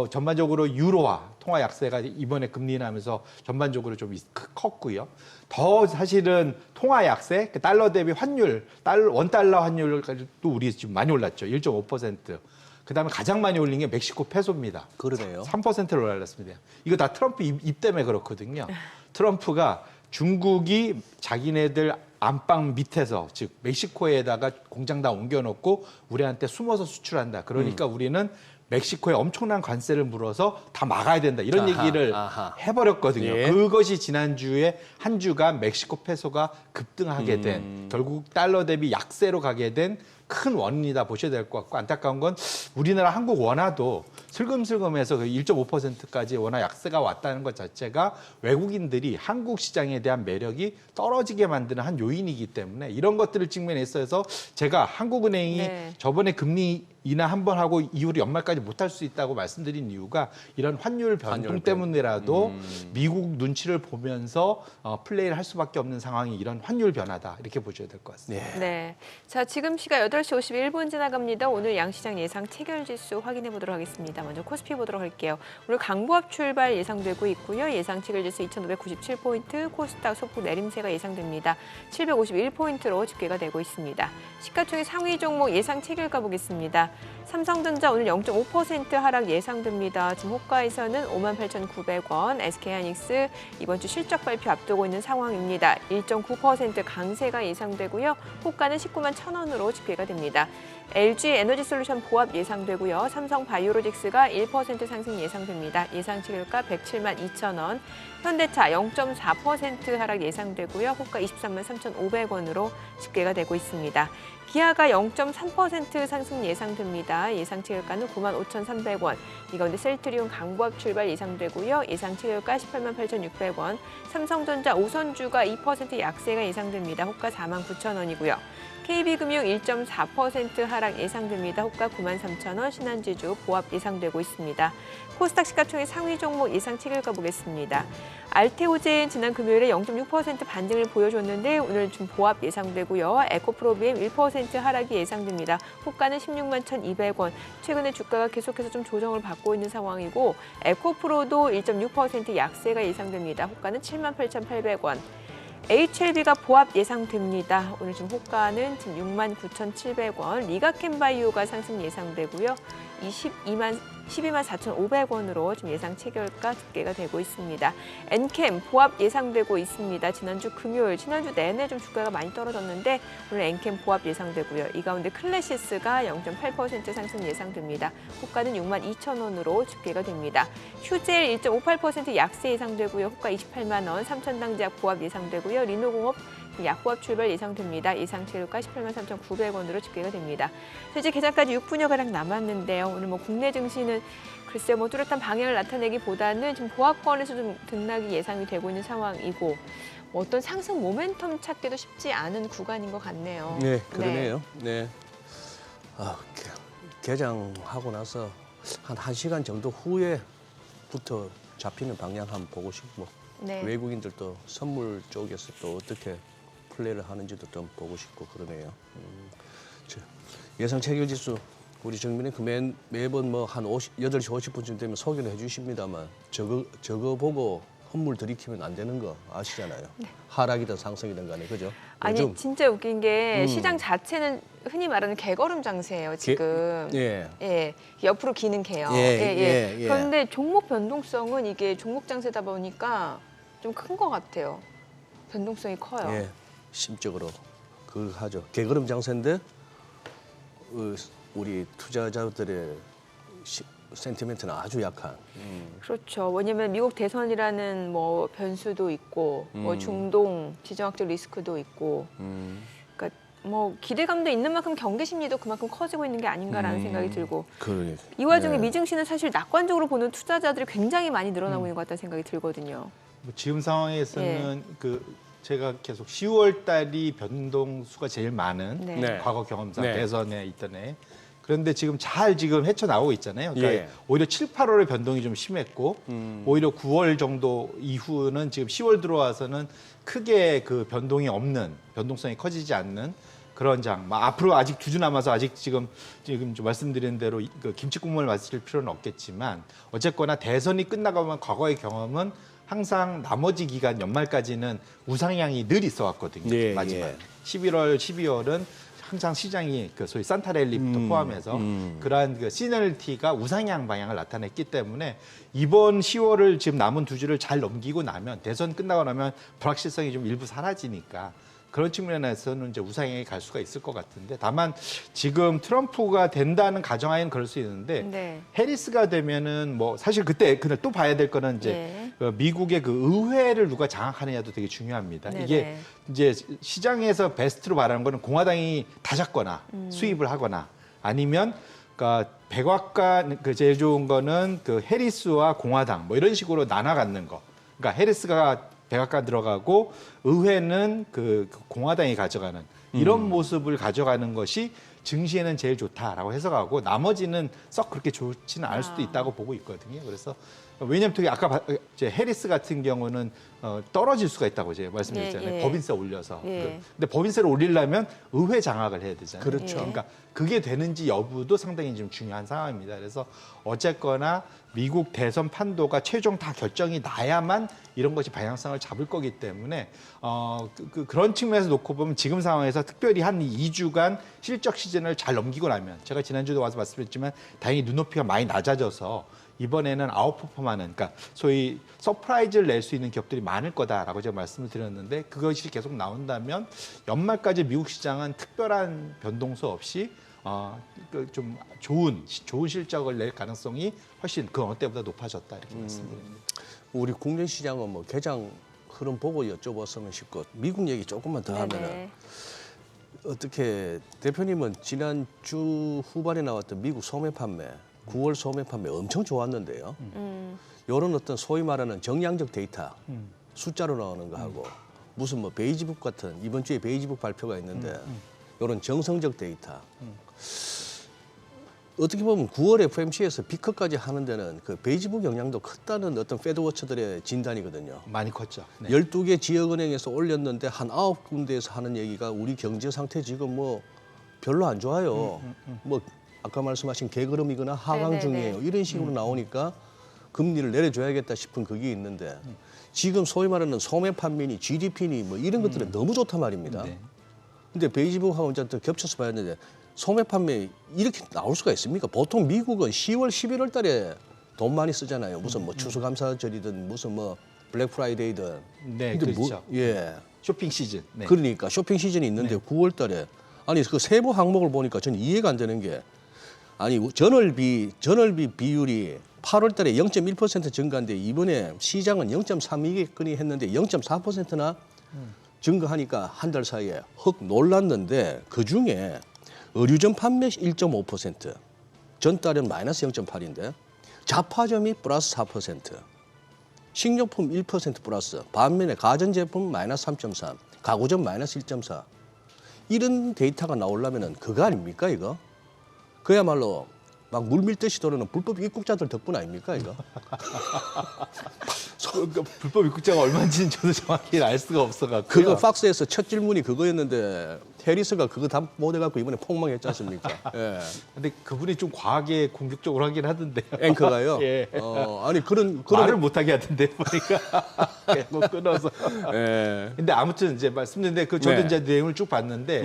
전반적으로 유로화 통화 약세가 이번에 금리 인하면서 전반적으로 좀 컸고요. 더 사실은 통화 약세, 달러 대비 환율, 원달러 환율도 우리 지금 많이 올랐죠. 1.5%. 그다음에 가장 많이 올린 게 멕시코 페소입니다. 그러네요. 3%를 올랐습니다. 이거 다 트럼프 입 때문에 그렇거든요. 트럼프가 중국이 자기네들 안방 밑에서 즉 멕시코에다가 공장 다 옮겨놓고 우리한테 숨어서 수출한다. 그러니까 우리는 멕시코에 엄청난 관세를 물어서 다 막아야 된다. 이런 아하, 얘기를 아하. 해버렸거든요. 예. 그것이 지난주에 한 주간 멕시코 페소가 급등하게 된 결국 달러 대비 약세로 가게 된 큰 원인이다 보셔야 될 것 같고 안타까운 건 우리나라 한국 원화도 슬금슬금해서 그 1.5%까지 원화 약세가 왔다는 것 자체가 외국인들이 한국 시장에 대한 매력이 떨어지게 만드는 한 요인이기 때문에 이런 것들을 측면에 있어서 제가 한국은행이 네. 저번에 금리 인하 한 번 하고 이후로 연말까지 못할 수 있다고 말씀드린 이유가 이런 환율 변동 때문이라도 미국 눈치를 보면서 플레이를 할 수밖에 없는 상황이 이런 환율 변화다 이렇게 보셔야 될 것 같습니다. 네. 자, 지금 시각 8시 51분 지나갑니다. 오늘 양시장 예상 체결 지수 확인해 보도록 하겠습니다. 먼저 코스피 보도록 할게요. 오늘 강보합 출발 예상되고 있고요. 예상 체결 지수 2,597포인트, 코스닥 소폭 내림세가 예상됩니다. 751포인트로 집계가 되고 있습니다. 시가총액 상위 종목 예상 체결 가보겠습니다. 삼성전자 오늘 0.5% 하락 예상됩니다. 지금 호가에서는 58,900원, SK하이닉스 이번 주 실적 발표 앞두고 있는 상황입니다. 1.9% 강세가 예상되고요. 호가는 19만 1,000원으로 집계가 됩니다. LG 에너지솔루션 보합 예상되고요. 삼성 바이오로직스가 1% 상승 예상됩니다. 예상 체결가 107만 2,000원. 현대차 0.4% 하락 예상되고요. 호가 23만 3,500원으로 집계가 되고 있습니다. 기아가 0.3% 상승 예상됩니다. 예상 체결가는 9만 5,300원. 이 가운데 셀트리온 강보합 출발 예상되고요. 예상 체결가 18만 8,600원. 삼성전자 오선주가 2% 약세가 예상됩니다. 호가 4만 9,000원이고요. KB금융 1.4% 하락 예상됩니다. 호가 93,000원, 신한지주 보합 예상되고 있습니다. 코스닥 시가총액 상위 종목 예상 체결가 보겠습니다. 알테오젠 지난 금요일에 0.6% 반등을 보여줬는데 오늘 좀 보합 예상되고요. 에코프로비엠 1% 하락이 예상됩니다. 호가는 16만 1,200원. 최근에 주가가 계속해서 좀 조정을 받고 있는 상황이고 에코프로도 1.6% 약세가 예상됩니다. 호가는 7만 8,800원. HLB가 보합 예상됩니다. 오늘 지금 호가는 지금 6만 9,700원, 리가캠바이오가 상승 예상되고요. 12만 4,500원으로 지금 예상 체결가 집계가 되고 있습니다. 엔캠 보합 예상되고 있습니다. 지난주 금요일, 지난주 내내 좀 주가가 많이 떨어졌는데 오늘 엔캠 보합 예상되고요. 이 가운데 클래시스가 0.8% 상승 예상됩니다. 호가는 6만 2,000원으로 집계가 됩니다. 휴젤 1.58% 약세 예상되고요. 호가 28만 원, 삼천당제약 보합 예상되고요. 리노공업 약보합 출발 예상됩니다. 예상 체결가 18만 3,900원으로 집계가 됩니다. 이제 개장까지 6분여가량 남았는데요. 오늘 뭐 국내 증시는 글쎄 뭐 뚜렷한 방향을 나타내기보다는 지금 보합권에서 좀 등락이 예상이 되고 있는 상황이고 뭐 어떤 상승 모멘텀 찾기도 쉽지 않은 구간인 것 같네요. 네, 그러네요. 네. 개장하고 나서 한 1시간 정도 후에부터 잡히는 방향 한번 보고 싶고 네. 외국인들도 선물 쪽에서 또 어떻게 플레이를 하는지도 좀 보고 싶고 그러네요. 예상 체결 지수 우리 정민이 매번 뭐 한 8시 50분쯤 되면 소개를 해주십니다만 저거 보고 선물 들이키면 안 되는 거 아시잖아요. 하락이든 상승이든 간에 그죠? 아니 요즘 진짜 웃긴 게 시장 자체는 흔히 말하는 개걸음 장세예요 지금. 예. 옆으로 기는 개요. 예. 그런데 종목 변동성은 이게 종목 장세다 보니까 좀 큰 것 같아요. 변동성이 커요. 예, 심적으로 그걸 하죠. 개걸음 장세인데 우리 투자자들의 센티멘트는 아주 약한. 그렇죠. 왜냐하면 미국 대선이라는 뭐 변수도 있고, 뭐 중동 지정학적 리스크도 있고, 그러니까 뭐 기대감도 있는 만큼 경계 심리도 그만큼 커지고 있는 게 아닌가라는 생각이 들고, 이 와중에 네. 미증시는 사실 낙관적으로 보는 투자자들이 굉장히 많이 늘어나고 있는 것 같다는 생각이 들거든요. 뭐 지금 상황에서는 제가 계속 10월 달이 변동수가 제일 많은 네. 네. 과거 경험상 네. 대선에 있던 해. 그런데 지금 잘 헤쳐나오고 있잖아요. 그러니까 예. 오히려 7, 8월의 변동이 좀 심했고 오히려 9월 정도 이후는 지금 10월 들어와서는 크게 그 변동이 없는 변동성이 커지지 않는 그런 장. 앞으로 아직 2주 남아서 아직 지금 좀 말씀드린 대로 그 김치 국물 마실 필요는 없겠지만 어쨌거나 대선이 끝나가면 과거의 경험은 항상 나머지 기간 연말까지는 우상향이 늘 있어 왔거든요. 예, 마지막 예. 11월, 12월은 항상 시장이 그 소위 산타랠리부터 포함해서 그러한 그 시너리티가 우상향 방향을 나타냈기 때문에 이번 10월을 지금 남은 2주를 잘 넘기고 나면 대선 끝나고 나면 불확실성이 좀 일부 사라지니까 그런 측면에서는 이제 우상향이 갈 수가 있을 것 같은데 다만 지금 트럼프가 된다는 가정하에는 그럴 수 있는데 네. 해리스가 되면은 뭐 사실 그날 또 봐야 될 거는 이제 네. 그 미국의 그 의회를 누가 장악하느냐도 되게 중요합니다. 네네. 이게 이제 시장에서 베스트로 말하는 거는 공화당이 다 잡거나 수입을 하거나 아니면 그러니까 백악관 그 제일 좋은 거는 그 해리스와 공화당 뭐 이런 식으로 나눠 갖는 거. 그러니까 해리스가 백악관 들어가고 의회는 그 공화당이 가져가는 이런 모습을 가져가는 것이 증시에는 제일 좋다라고 해석하고 나머지는 썩 그렇게 좋지는 않을 수도 있다고 보고 있거든요. 그래서 왜냐하면 되게 아까 이제 해리스 같은 경우는 떨어질 수가 있다고 제가 말씀드렸잖아요. 예. 법인세 올려서. 예. 근데 법인세를 올리려면 의회 장악을 해야 되잖아요. 그렇죠. 그러니까 그게 되는지 여부도 상당히 좀 중요한 상황입니다. 그래서 어쨌거나 미국 대선 판도가 최종 다 결정이 나야만 이런 것이 방향성을 잡을 거기 때문에 그런 측면에서 놓고 보면 지금 상황에서 특별히 한 2주간 실적 시즌을 잘 넘기고 나면 제가 지난주도 와서 말씀드렸지만 다행히 눈높이가 많이 낮아져서 이번에는 아웃퍼폼하는 그러니까 소위 서프라이즈를 낼 수 있는 기업들이 많을 거다라고 제가 말씀을 드렸는데 그것이 계속 나온다면 연말까지 미국 시장은 특별한 변동수 없이 좀 좋은 실적을 낼 가능성이 훨씬 그 어느 때보다 높아졌다 이렇게 말씀드립니다. 우리 국내 시장은 뭐 개장 흐름 보고 여쭤봤으면 싶고 미국 얘기 조금만 더 하면은 네네. 어떻게 대표님은 지난 주 후반에 나왔던 미국 소매 판매 9월 소매 판매 엄청 좋았는데요. 이런 어떤 소위 말하는 정량적 데이터 숫자로 나오는 거하고 무슨 뭐 베이지북 같은 이번 주에 베이지북 발표가 있는데 이런 정성적 데이터 어떻게 보면 9월 FMC에서 피크까지 하는 데는 그 베이지북 영향도 컸다는 어떤 패드워처들의 진단이거든요. 많이 컸죠. 네. 12개 지역은행에서 올렸는데 한 9군데에서 하는 얘기가 우리 경제 상태 지금 뭐 별로 안 좋아요. 뭐 아까 말씀하신 개걸음이거나 하강 네네네. 중이에요. 이런 식으로 나오니까 금리를 내려줘야겠다 싶은 그게 있는데 지금 소위 말하는 소매 판매니 GDP니 뭐 이런 것들은 너무 좋단 말입니다. 네. 근데 베이지북하고 이제 또 겹쳐서 봐야 되는데 소매 판매 이렇게 나올 수가 있습니까? 보통 미국은 10월, 11월 달에 돈 많이 쓰잖아요. 무슨 뭐 추수감사절이든 무슨 뭐 블랙 프라이데이든. 네, 근데 그렇죠. 예. 쇼핑 시즌. 네. 그러니까 쇼핑 시즌이 있는데 9월 달에 아니 그 세부 항목을 보니까 저는 이해가 안 되는 게 아니 전월비 비율이 8월 달에 0.1% 증가인데 이번에 시장은 0.32개건이 했는데 0.4%나 증가하니까 한 달 사이에 헉 놀랐는데 그중에 의류점 판매 1.5%, 전달은 마이너스 0.8인데 잡화점이 플러스 4%, 식료품 1% 플러스, 반면에 가전제품 마이너스 3.3, 가구점 마이너스 1.4 이런 데이터가 나오려면 그거 아닙니까 이거? 그야말로 막 물밀듯이 도는 불법 입국자들 덕분 아닙니까 이거? 그러니까 불법 입국자가 얼마인지는 저도 정확히 알 수가 없어갖고. 그거 팍스에서 첫 질문이 그거였는데 해리스가 그거 다 못해갖고 이번에 폭망했지 않습니까? 예. 근데 그분이 좀 과하게 공격적으로 하긴 하던데요. 앵커가요. 예. 아니 그런 말을 못하게 하던데 보니까 계속 끊어서. 예. 근데 아무튼 이제 말씀드렸는데 그 저도 네. 이제 내용을 쭉 봤는데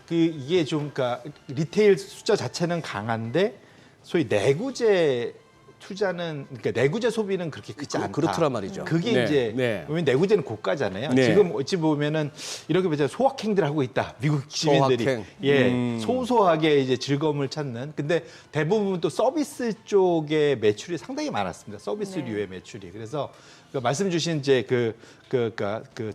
그 이게 좀 그러니까 리테일 숫자 자체는 강한데 소위 내구재 투자는 그러니까 내구재 소비는 그렇게 크지 않다. 그렇더란 말이죠. 그게 네, 이제 네. 왜냐면 내구재는 고가잖아요. 네. 지금 어찌 보면은 이렇게 보자 소확행들 하고 있다. 미국 시민들이 소확행. 예 소소하게 이제 즐거움을 찾는. 근데 대부분 또 서비스 쪽의 매출이 상당히 많았습니다. 서비스류의 매출이. 그래서 그 말씀 주신 이제 그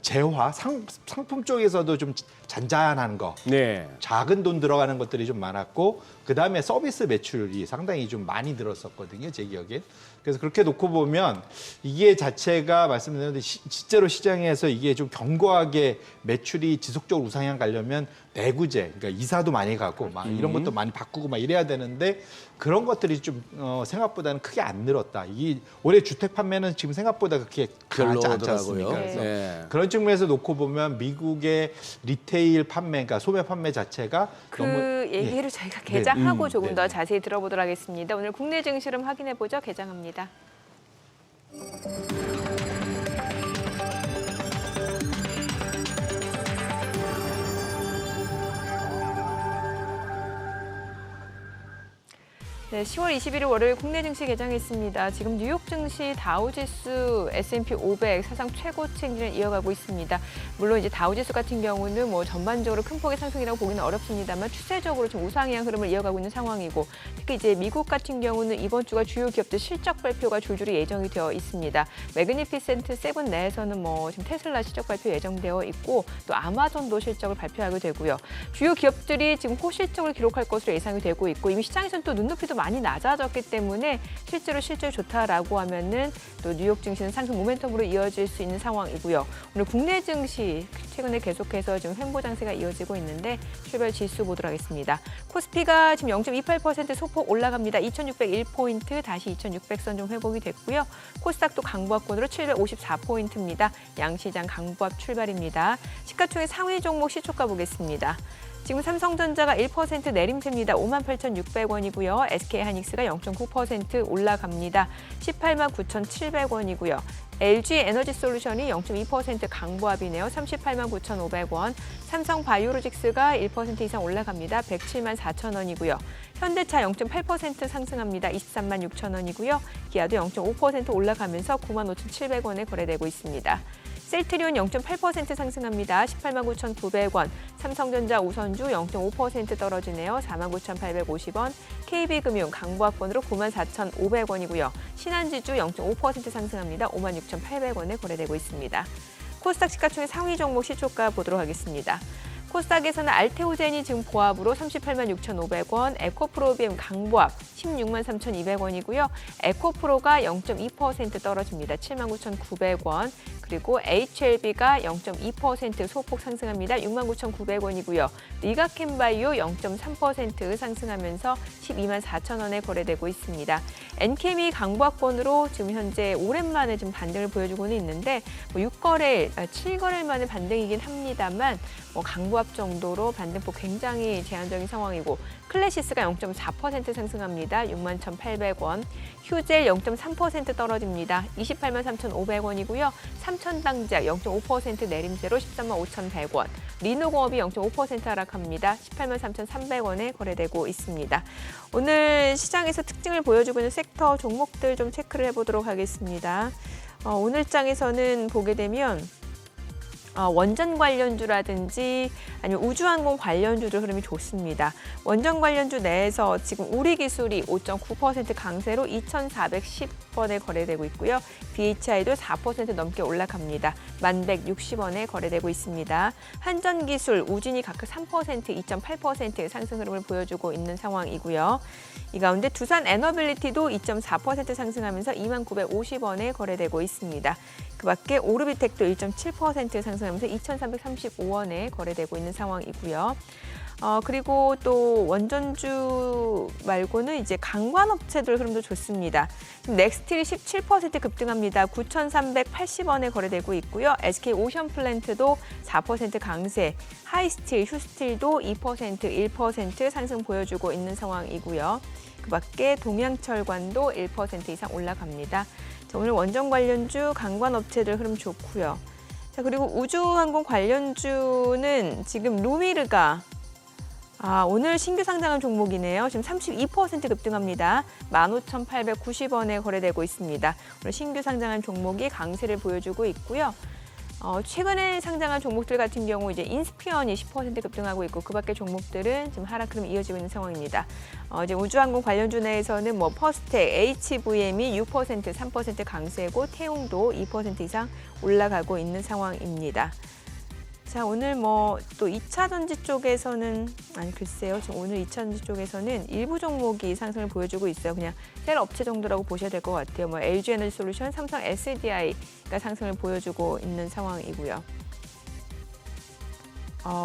재화 상품 쪽에서도 좀 잔잔한 거. 네. 작은 돈 들어가는 것들이 좀 많았고 그다음에 서비스 매출이 상당히 좀 많이 들었었거든요. 제 기억엔. 그래서 그렇게 놓고 보면 이게 자체가 말씀드렸는데 실제로 시장에서 이게 좀 견고하게 매출이 지속적으로 우상향 가려면 내구재, 그러니까 이사도 많이 가고 막 이런 것도 많이 바꾸고 막 이래야 되는데 그런 것들이 좀 생각보다는 크게 안 늘었다. 이 올해 주택 판매는 지금 생각보다 그렇게 강하지 않지 않습니까? 별로더라고요. 그래서 네. 그런 측면에서 놓고 보면 미국의 리테일 판매, 그러니까 소매 판매 자체가 그 너무 얘기를 예. 저희가 개장하고 조금 네, 더 네. 자세히 들어보도록 하겠습니다. 오늘 국내 증시를 확인해 보죠. 개장합니다. 네, 10월 21일 월요일 국내 증시 개장했습니다. 지금 뉴욕 증시 다우지수, S&P 500 사상 최고치 행진을 이어가고 있습니다. 물론 이제 다우지수 같은 경우는 뭐 전반적으로 큰 폭의 상승이라고 보기는 어렵습니다만 추세적으로 좀 우상향 흐름을 이어가고 있는 상황이고 특히 이제 미국 같은 경우는 이번 주가 주요 기업들 실적 발표가 줄줄이 예정이 되어 있습니다. 매그니피센트 7 내에서는 뭐 지금 테슬라 실적 발표 예정되어 있고 또 아마존도 실적을 발표하게 되고요. 주요 기업들이 지금 호실적을 기록할 것으로 예상이 되고 있고 이미 시장에서는 또 눈높이도 많이 낮아졌기 때문에 실제로 실적이 좋다라고 하면은 또 뉴욕 증시는 상승 모멘텀으로 이어질 수 있는 상황이고요. 오늘 국내 증시 최근에 계속해서 지금 횡보 장세가 이어지고 있는데 출발 지수 보도록 하겠습니다. 코스피가 지금 0.28% 소폭 올라갑니다. 2,601포인트 다시 2,600선 좀 회복이 됐고요. 코스닥도 강보합권으로 754포인트입니다. 양시장 강보합 출발입니다. 시가총액 상위 종목 시초가 보겠습니다. 지금 삼성전자가 1% 내림세입니다. 58,600원이고요. SK하이닉스가 0.9% 올라갑니다. 189,700원이고요. LG에너지솔루션이 0.2% 강보합이네요. 389,500원. 삼성바이오로직스가 1% 이상 올라갑니다. 174,000원이고요. 현대차 0.8% 상승합니다. 236,000원이고요. 기아도 0.5% 올라가면서 95,700원에 거래되고 있습니다. 셀트리온 0.8% 상승합니다. 189,900원. 삼성전자 우선주 0.5% 떨어지네요. 49,850원. KB금융 강보합권으로 94,500원이고요. 신한지주 0.5% 상승합니다. 56,800원에 거래되고 있습니다. 코스닥 시가총액 상위 종목 시초가 보도록 하겠습니다. 코스닥에서는 알테오젠이 지금 보합으로 386,500원, 에코프로비엠 강보합 163,200원이고요. 에코프로가 0.2% 떨어집니다. 79,900원. 그리고 HLB가 0.2% 소폭 상승합니다. 69,900원이고요. 리가캠바이오 0.3% 상승하면서 124,000원에 거래되고 있습니다. 엔케미 강보합권으로 지금 현재 오랜만에 좀 반등을 보여주고는 있는데 6거래일, 7거래일 만에 반등이긴 합니다만 강보합 정도로 반등폭 굉장히 제한적인 상황이고 클래시스가 0.4% 상승합니다. 61,800원. 휴젤 0.3% 떨어집니다. 283,500원이고요. 삼천당작 0.5% 내림세로 135,100원. 리노공업이 0.5% 하락합니다. 183,300원에 거래되고 있습니다. 오늘 시장에서 특징을 보여주고 있는 섹터 종목들 좀 체크를 해보도록 하겠습니다. 오늘 장에서는 보게 되면 원전 관련주라든지 아니면 우주항공 관련주들 흐름이 좋습니다. 원전 관련주 내에서 지금 우리기술이 5.9% 강세로 2,410원에 거래되고 있고요. BHI도 4% 넘게 올라갑니다. 1,160원에 거래되고 있습니다. 한전기술, 우진이 각각 3%, 2.8% 상승 흐름을 보여주고 있는 상황이고요. 이 가운데 두산 에너빌리티도 2.4% 상승하면서 2950원에 거래되고 있습니다. 그 밖에 오르비텍도 1.7% 상승하면서 2335원에 거래되고 있는 상황이고요. 그리고 또 원전주 말고는 이제 강관업체들 흐름도 좋습니다. 넥스틸이 17% 급등합니다. 9,380원에 거래되고 있고요. SK 오션플랜트도 4% 강세, 하이스틸, 휴스틸도 2%, 1% 상승 보여주고 있는 상황이고요. 그밖에 동양철관도 1% 이상 올라갑니다. 자, 오늘 원전 관련주, 강관업체들 흐름 좋고요. 자, 그리고 우주항공 관련주는 지금 루미르가 오늘 신규 상장한 종목이네요. 지금 32% 급등합니다. 15,890원에 거래되고 있습니다. 오늘 신규 상장한 종목이 강세를 보여주고 있고요. 최근에 상장한 종목들 같은 경우 이제 인스피언이 10% 급등하고 있고 그밖에 종목들은 지금 하락 흐름이 이어지고 있는 상황입니다. 이제 우주항공 관련주 내에서는 뭐 퍼스텍, HVM이 6%, 3% 강세고 태용도 2% 이상 올라가고 있는 상황입니다. 자, 오늘 뭐 또 2차 전지 쪽에서는 글쎄요. 지금 오늘 2차 전지 쪽에서는 일부 종목이 상승을 보여주고 있어요. 그냥 셀 업체 정도라고 보셔야 될 것 같아요. 뭐 LG 에너지 솔루션, 삼성 SDI가 상승을 보여주고 있는 상황이고요.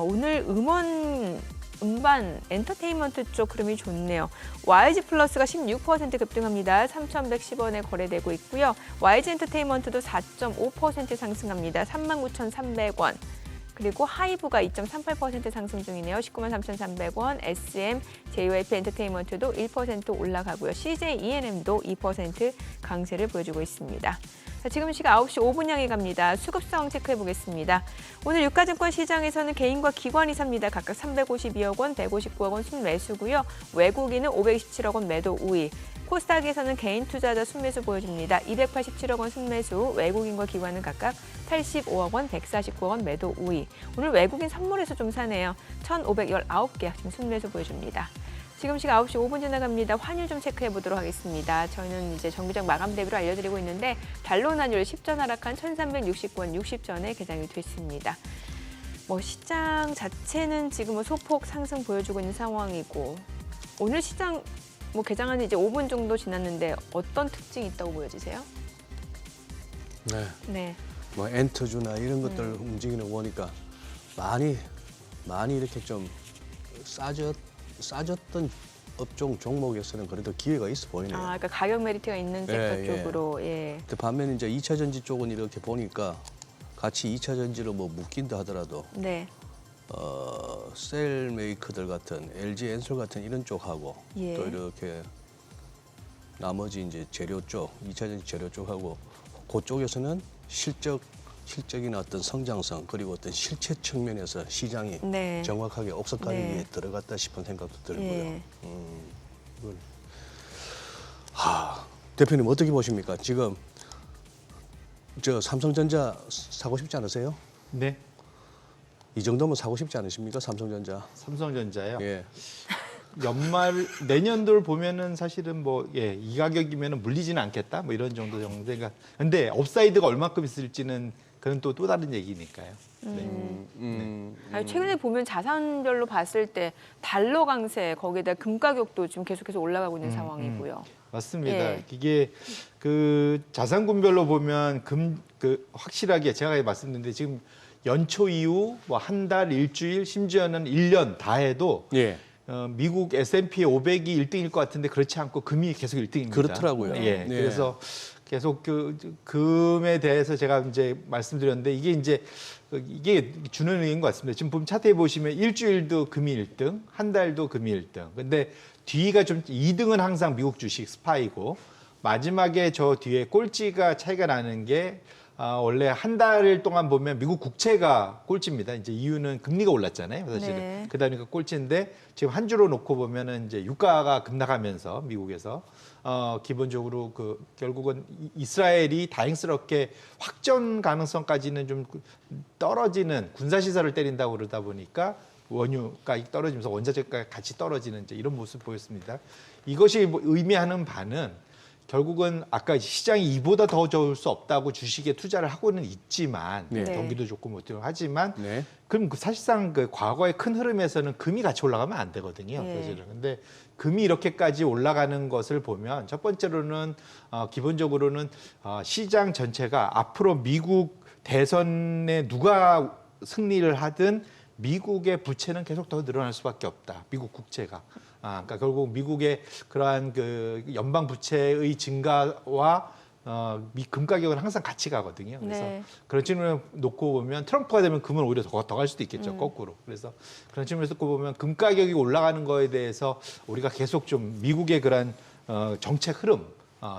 오늘 음반 엔터테인먼트 쪽 흐름이 좋네요. YG 플러스가 16% 급등합니다. 3,110원에 거래되고 있고요. YG 엔터테인먼트도 4.5% 상승합니다. 39,300원. 그리고 하이브가 2.38% 상승 중이네요. 193,300원. SM, JYP 엔터테인먼트도 1% 올라가고요. CJ ENM도 2% 강세를 보여주고 있습니다. 자, 지금 시각 9시 5분 향해 갑니다. 수급 상황 체크해 보겠습니다. 오늘 유가증권 시장에서는 개인과 기관이 삽니다. 각각 352억 원, 159억 원 순매수고요. 외국인은 527억 원 매도 우위. 코스닥에서는 개인 투자자 순매수 보여줍니다. 287억 원 순매수, 외국인과 기관은 각각 85억 원, 149억 원 매도 우위. 오늘 외국인 선물에서 좀 사네요. 1,519개 지금 순매수 보여줍니다. 지금 시각 9시 5분 지나갑니다. 환율 좀 체크해 보도록 하겠습니다. 저희는 이제 정기적 마감 대비로 알려드리고 있는데 달러 환율 10전 하락한 1,360원 60전에 개장이 됐습니다. 뭐 시장 자체는 지금 소폭 상승 보여주고 있는 상황이고 오늘 시장 뭐 개장한 이제 5분 정도 지났는데 어떤 특징이 있다고 보여지세요? 네. 뭐 엔터주나 이런 것들 움직이는 거 보니까 많이 이렇게 좀 싸졌던 업종 종목에서는 그래도 기회가 있어 보이네요. 그러니까 가격 메리트가 있는 섹터 쪽으로. 예. 반면 이제 2차 전지 쪽은 이렇게 보니까 같이 2차 전지로 뭐 묶인다 하더라도 네. 셀 메이커들 같은 LG 엔솔 같은 이런 쪽하고 예. 또 이렇게 나머지 이제 재료 쪽, 2차 전지 재료 쪽하고 그쪽에서는 실적이나 어떤 성장성 그리고 어떤 실체 측면에서 시장이 네. 정확하게 옥석가리 네. 위에 들어갔다 싶은 생각도 들고요. 예. 대표님 어떻게 보십니까? 지금 저 삼성전자 사고 싶지 않으세요? 네. 이 정도면 사고 싶지 않으십니까? 삼성전자. 삼성전자요. 예. 연말 내년도를 보면은 사실은 뭐 이 가격이면은 물리지는 않겠다 뭐 이런 정도 정도가. 근데 업사이드가 얼마큼 있을지는 그건 또 다른 얘기니까요. 네. 최근에 보면 자산별로 봤을 때 달러 강세 거기에다 금 가격도 지금 계속해서 올라가고 있는 상황이고요. 맞습니다. 예. 이게 그 자산군별로 보면 확실하게 제가 말씀드렸는데 지금 연초 이후 뭐 한 달, 일주일, 심지어는 1년 다 해도 예. 미국 S&P 500이 1등일 것 같은데 그렇지 않고 금이 계속 1등입니다. 그렇더라고요. 예. 네. 그래서 계속 금에 대해서 제가 이제 말씀드렸는데 이게 주는 의미인 것 같습니다. 지금 보면 차트에 보시면 일주일도 금이 1등, 한 달도 금이 1등. 근데 뒤가 좀 2등은 항상 미국 주식 스파이고 마지막에 저 뒤에 꼴찌가 차이가 나는 게 원래 한 달 동안 보면 미국 국채가 꼴찌입니다. 이제 이유는 금리가 올랐잖아요. 사실은. 네. 그다음에 꼴찌인데 지금 한 주로 놓고 보면은 이제 유가가 급락하면서 미국에서 기본적으로 결국은 이스라엘이 다행스럽게 확전 가능성까지는 좀 떨어지는 군사 시설을 때린다고 그러다 보니까 원유가 떨어지면서 원자재가 같이 떨어지는 이제 이런 모습 보였습니다. 이것이 의미하는 바는 결국은 아까 시장이 이보다 더 좋을 수 없다고 주식에 투자를 하고는 있지만 네. 경기도 좋고 뭐 하지만 네. 그럼 사실상 과거의 큰 흐름에서는 금이 같이 올라가면 안 되거든요. 네. 사실은. 근데 금이 이렇게까지 올라가는 것을 보면 첫 번째로는 기본적으로는 시장 전체가 앞으로 미국 대선에 누가 승리를 하든 미국의 부채는 계속 더 늘어날 수밖에 없다. 미국 국채가. 그러니까 결국 미국의 그러한 그 연방 부채의 증가와 금 가격은 항상 같이 가거든요. 그래서 네. 그런 측면을 놓고 보면 트럼프가 되면 금은 오히려 더 갈 수도 있겠죠. 거꾸로. 그래서 그런 측면에서 놓고 보면 금 가격이 올라가는 거에 대해서 우리가 계속 좀 미국의 그런 정책 흐름,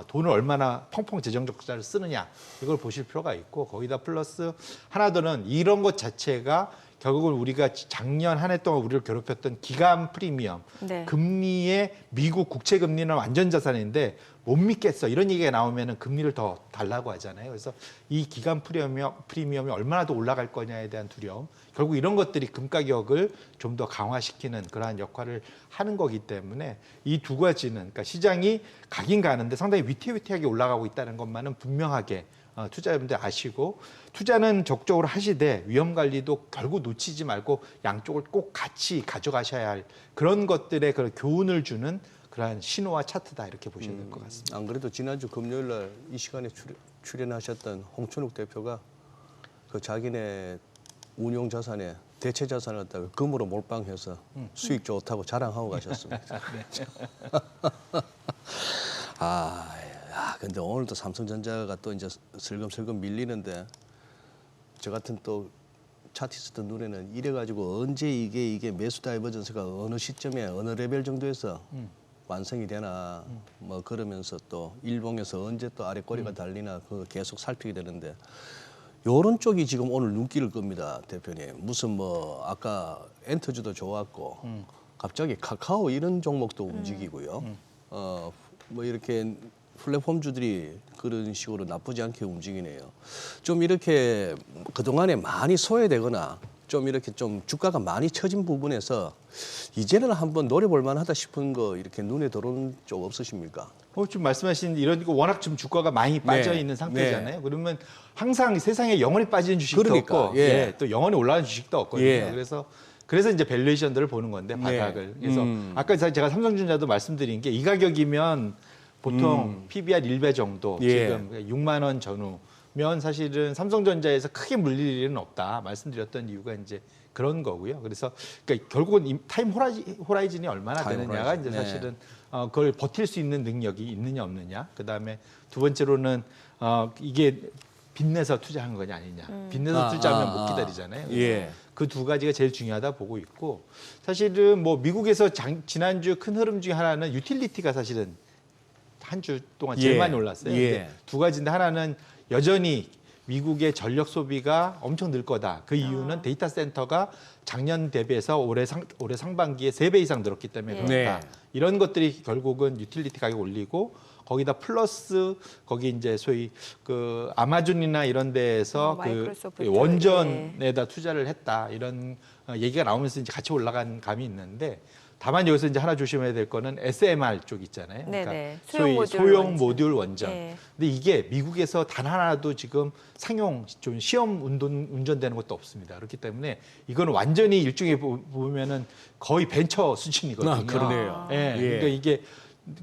돈을 얼마나 펑펑 재정 적자를 쓰느냐 이걸 보실 필요가 있고 거기다 플러스 하나 더는 이런 것 자체가 결국은 우리가 작년 한 해 동안 우리를 괴롭혔던 기간 프리미엄, 네. 금리의 미국 국채 금리는 완전 자산인데 못 믿겠어 이런 얘기가 나오면은 금리를 더 달라고 하잖아요. 그래서 이 기간 프리미엄이 얼마나 더 올라갈 거냐에 대한 두려움, 결국 이런 것들이 금 가격을 좀 더 강화시키는 그러한 역할을 하는 거기 때문에 이 두 가지는 그러니까 시장이 가긴 가는데 상당히 위태위태하게 올라가고 있다는 것만은 분명하게 투자자분들 아시고 투자는 적극적으로 하시되 위험 관리도 결국 놓치지 말고 양쪽을 꼭 같이 가져가셔야 할 그런 것들의 그런 교훈을 주는 그러한 신호와 차트다 이렇게 보셔야 될 것 같습니다. 안 그래도 지난주 금요일 날 이 시간에 출연하셨던 홍춘욱 대표가 그 자기네 운용 자산에 대체 자산을 갖다가 금으로 몰빵해서 수익 좋다고 자랑하고 가셨습니다. 근데 오늘도 삼성전자가 또 이제 슬금슬금 밀리는데 저 같은 또 차티스트 눈에는 이래가지고 언제 이게 매수 다이버전스가 어느 시점에 어느 레벨 정도에서 완성이 되나 뭐 그러면서 또 일봉에서 언제 또 아래 꼬리가 달리나 그거 계속 살피게 되는데 요런 쪽이 지금 오늘 눈길을 끕니다, 대표님. 무슨 뭐 아까 엔터주도 좋았고 갑자기 카카오 이런 종목도 움직이고요. 뭐 이렇게 플랫폼주들이 그런 식으로 나쁘지 않게 움직이네요. 좀 이렇게 그동안에 많이 소외되거나 좀 이렇게 좀 주가가 많이 처진 부분에서 이제는 한번 노려볼 만하다 싶은 거 이렇게 눈에 들어오는 쪽 없으십니까? 지금 말씀하신 이런 거 워낙 좀 주가가 많이 빠져 있는 상태잖아요. 그러면 항상 세상에 영원히 빠지는 주식도 그러니까, 없고 예. 또 영원히 올라가는 주식도 없거든요. 예. 그래서 이제 밸류에이션들을 보는 건데 바닥을. 그래서 아까 제가 삼성전자도 말씀드린 게 이 가격이면 보통 PBR 1배 정도 예. 지금 6만 원 전후면 사실은 삼성전자에서 크게 물릴 일은 없다 말씀드렸던 이유가 이제 그런 거고요. 그래서 그러니까 결국은 이 타임 호라이즌이 얼마나 타임 되느냐가 호라이즌. 이제 네. 사실은 그걸 버틸 수 있는 능력이 있느냐 없느냐. 그다음에 두 번째로는 이게 빚내서 투자한 거냐 아니냐. 빚내서 투자하면 못 기다리잖아요. 예. 그 두 가지가 제일 중요하다 보고 있고 사실은 뭐 미국에서 지난주 큰 흐름 중에 하나는 유틸리티가 사실은 한 주 동안 제일 예. 많이 올랐어요. 예. 근데 두 가지인데 하나는 여전히 미국의 전력 소비가 엄청 늘 거다. 그 이유는 데이터 센터가 작년 대비해서 올해 상반기에 3배 이상 늘었기 때문에 네. 그렇다. 이런 것들이 결국은 유틸리티 가격 올리고 거기다 플러스 거기 이제 소위 그 아마존이나 이런 데에서 그 마이크로소프트. 원전에다 투자를 했다. 이런 얘기가 나오면서 이제 같이 올라간 감이 있는데 다만 여기서 이제 하나 조심해야 될 거는 SMR 쪽 있잖아요. 그러니까 네네. 소위 소형 모듈 원전. 네. 근데 이게 미국에서 단 하나도 지금 상용 좀 시험 운전되는 것도 없습니다. 그렇기 때문에 이거는 완전히 일종의 보면은 거의 벤처 수준이거든요. 그러네요. 예. 예. 그러니까 이게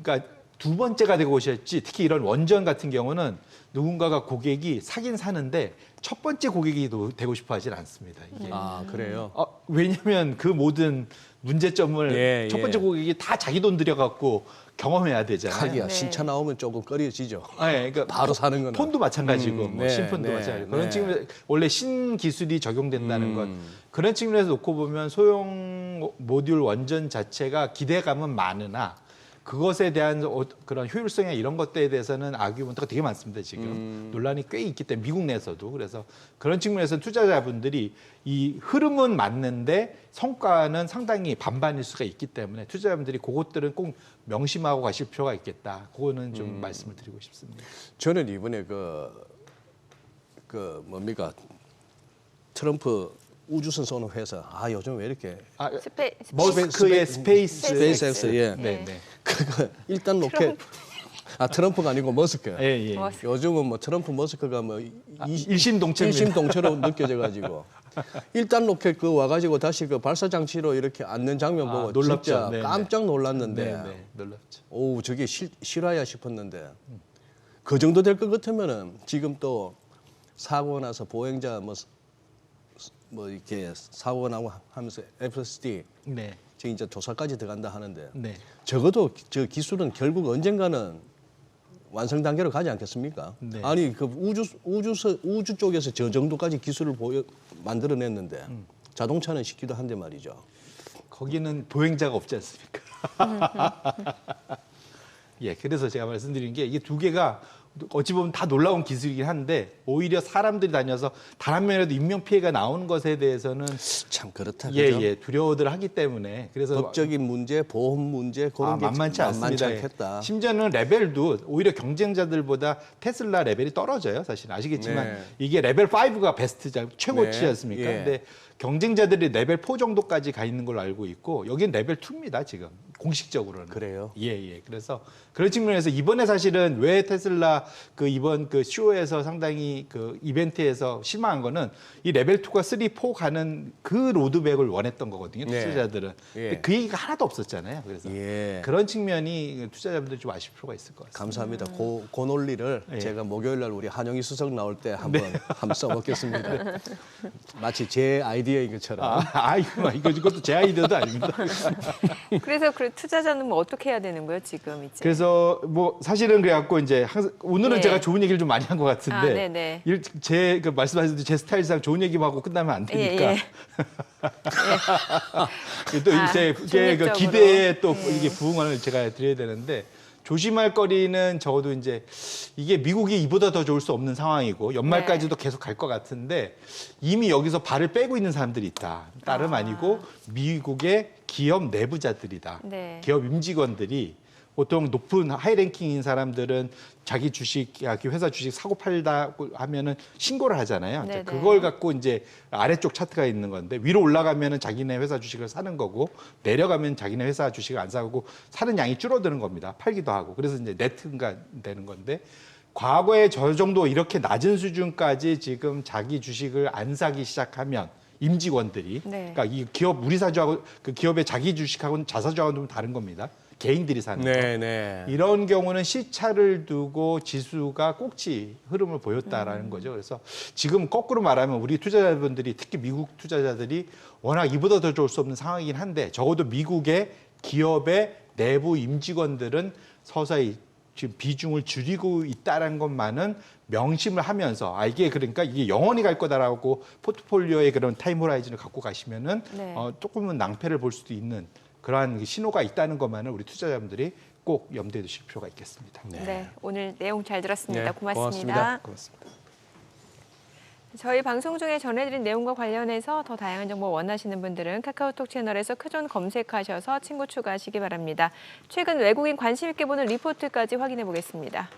그러니까 두 번째가 되고 오셨지. 특히 이런 원전 같은 경우는 누군가가 고객이 사긴 사는데 첫 번째 고객이 되고 싶어 하진 않습니다. 이게. 그래요? 왜냐하면 그 모든 문제점을 예, 첫 번째 예. 고객이 다 자기 돈 들여갖고 경험해야 되잖아요. 하기야 네. 신차 나오면 조금 꺼려지죠. 그러니까 바로 사는 거는. 폰도 마찬가지고 뭐 네, 신폰도 네, 마찬가지고 네. 그런 측면에서 원래 신기술이 적용된다는 것 그런 측면에서 놓고 보면 소형 모듈 원전 자체가 기대감은 많으나 그것에 대한 그런 효율성이나 이런 것들에 대해서는 아규먼트가 되게 많습니다. 지금 논란이 꽤 있기 때문에 미국 내에서도 그래서 그런 측면에서 투자자분들이 이 흐름은 맞는데 성과는 상당히 반반일 수가 있기 때문에 투자자분들이 그것들은 꼭 명심하고 가실 필요가 있겠다. 그거는 좀 말씀을 드리고 싶습니다. 저는 이번에 그 뭡니까 트럼프 우주선 쏘는 회사 요즘 왜 이렇게 머스크의 스페이스X 예. 네, 네. 그거 일단 로켓 트럼프가 아니고 머스크. 예, 예. 머스크. 요즘은 뭐 트럼프 머스크가 뭐 일심동체입니다. 일심동체로 느껴져가지고 일단 로켓 그 와가지고 다시 그 발사 장치로 이렇게 앉는 장면 보고 놀랍죠. 진짜 네, 깜짝 놀랐는데 네, 놀랍죠. 오 저게 실화야 싶었는데 그 정도 될 것 같으면은 지금 또 사고 나서 보행자 뭐 뭐 이렇게 사고가 나고 하면서 FSD 네. 지금 이제 조사까지 들어간다 하는데 네. 적어도 저 기술은 결국 언젠가는 완성 단계로 가지 않겠습니까? 네. 아니 그 우주 쪽에서 저 정도까지 기술을 만들어냈는데 자동차는 쉽기도 한데 말이죠. 거기는 보행자가 없지 않습니까? 예, 그래서 제가 말씀드린 게 이게 두 개가 어찌 보면 다 놀라운 기술이긴 한데 오히려 사람들이 다녀서 단 한 명이라도 인명 피해가 나오는 것에 대해서는 참 그렇다. 예, 그죠? 예, 두려워들 하기 때문에 그래서 법적인 문제, 보험 문제 그런 게 만만치 않습니다. 예. 않겠다. 심지어는 레벨도 오히려 경쟁자들보다 테슬라 레벨이 떨어져요. 사실 아시겠지만 네. 이게 레벨 5가 베스트자 최고치 네. 않습니까? 예. 근데 경쟁자들이 레벨 4 정도까지 가 있는 걸로 알고 있고 여기는 레벨 2입니다. 지금 공식적으로는. 그래요? 예, 예. 그래서 그런 측면에서 이번에 사실은 왜 테슬라 그 이번 그 쇼에서 상당히 그 이벤트에서 실망한 거는 이 레벨 2가 3, 4 가는 그 로드맵을 원했던 거거든요. 네. 투자자들은. 예. 근데 그 얘기가 하나도 없었잖아요. 그래서 예. 그런 측면이 투자자분들 좀 아실 필요가 있을 것 같습니다. 감사합니다. 그 논리를 예. 제가 목요일 날 우리 한영희 수석 나올 때 한번 써먹겠습니다. 마치 제 아이디어인 것처럼. 이것도 제 아이디어도 아닙니다. 그래서 그 투자자는 뭐 어떻게 해야 되는 거예요, 지금 이제? 그래서 뭐 사실은 그래갖고 이제 항상 오늘은 네. 제가 좋은 얘기를 좀 많이 한 것 같은데 아, 네네. 그 말씀하신 제 스타일상 좋은 얘기만 하고 끝나면 안 되니까 예. 또 아, 제 중립적으로. 기대에 또 예. 이게 부응을 제가 드려야 되는데 조심할 거리는 적어도 이제 이게 미국이 이보다 더 좋을 수 없는 상황이고 연말까지도 계속 갈 것 같은데 이미 여기서 발을 빼고 있는 사람들이 있다. 다름 아니고 미국의 기업 내부자들이다. 네. 기업 임직원들이 보통 높은 하이랭킹인 사람들은 자기 주식, 회사 주식 사고 팔다고 하면은 신고를 하잖아요. 네네. 그걸 갖고 이제 아래쪽 차트가 있는 건데 위로 올라가면은 자기네 회사 주식을 사는 거고 내려가면 자기네 회사 주식을 안 사고 사는 양이 줄어드는 겁니다. 팔기도 하고. 그래서 이제 네트가 되는 건데 과거에 저 정도 이렇게 낮은 수준까지 지금 자기 주식을 안 사기 시작하면 임직원들이 네. 그러니까 이 기업 우리 사주하고 그 기업의 자기 주식하고는 자사주하고는 좀 다른 겁니다. 개인들이 사는 거. 네. 이런 경우는 시차를 두고 지수가 꼭지 흐름을 보였다라는 거죠. 그래서 지금 거꾸로 말하면 우리 투자자분들이 특히 미국 투자자들이 워낙 이보다 더 좋을 수 없는 상황이긴 한데 적어도 미국의 기업의 내부 임직원들은 서서히 지금 비중을 줄이고 있다는 것만은 명심을 하면서 이게 그러니까 이게 영원히 갈 거다라고 포트폴리오의 그런 타임 호라이즌을 갖고 가시면은 네. 조금은 낭패를 볼 수도 있는 그러한 신호가 있다는 것만은 우리 투자자분들이 꼭 염두에 두실 필요가 있겠습니다. 네, 오늘 내용 잘 들었습니다. 네, 고맙습니다. 고맙습니다. 저희 방송 중에 전해드린 내용과 관련해서 더 다양한 정보 원하시는 분들은 카카오톡 채널에서 크존 검색하셔서 친구 추가하시기 바랍니다. 최근 외국인 관심 있게 보는 리포트까지 확인해 보겠습니다.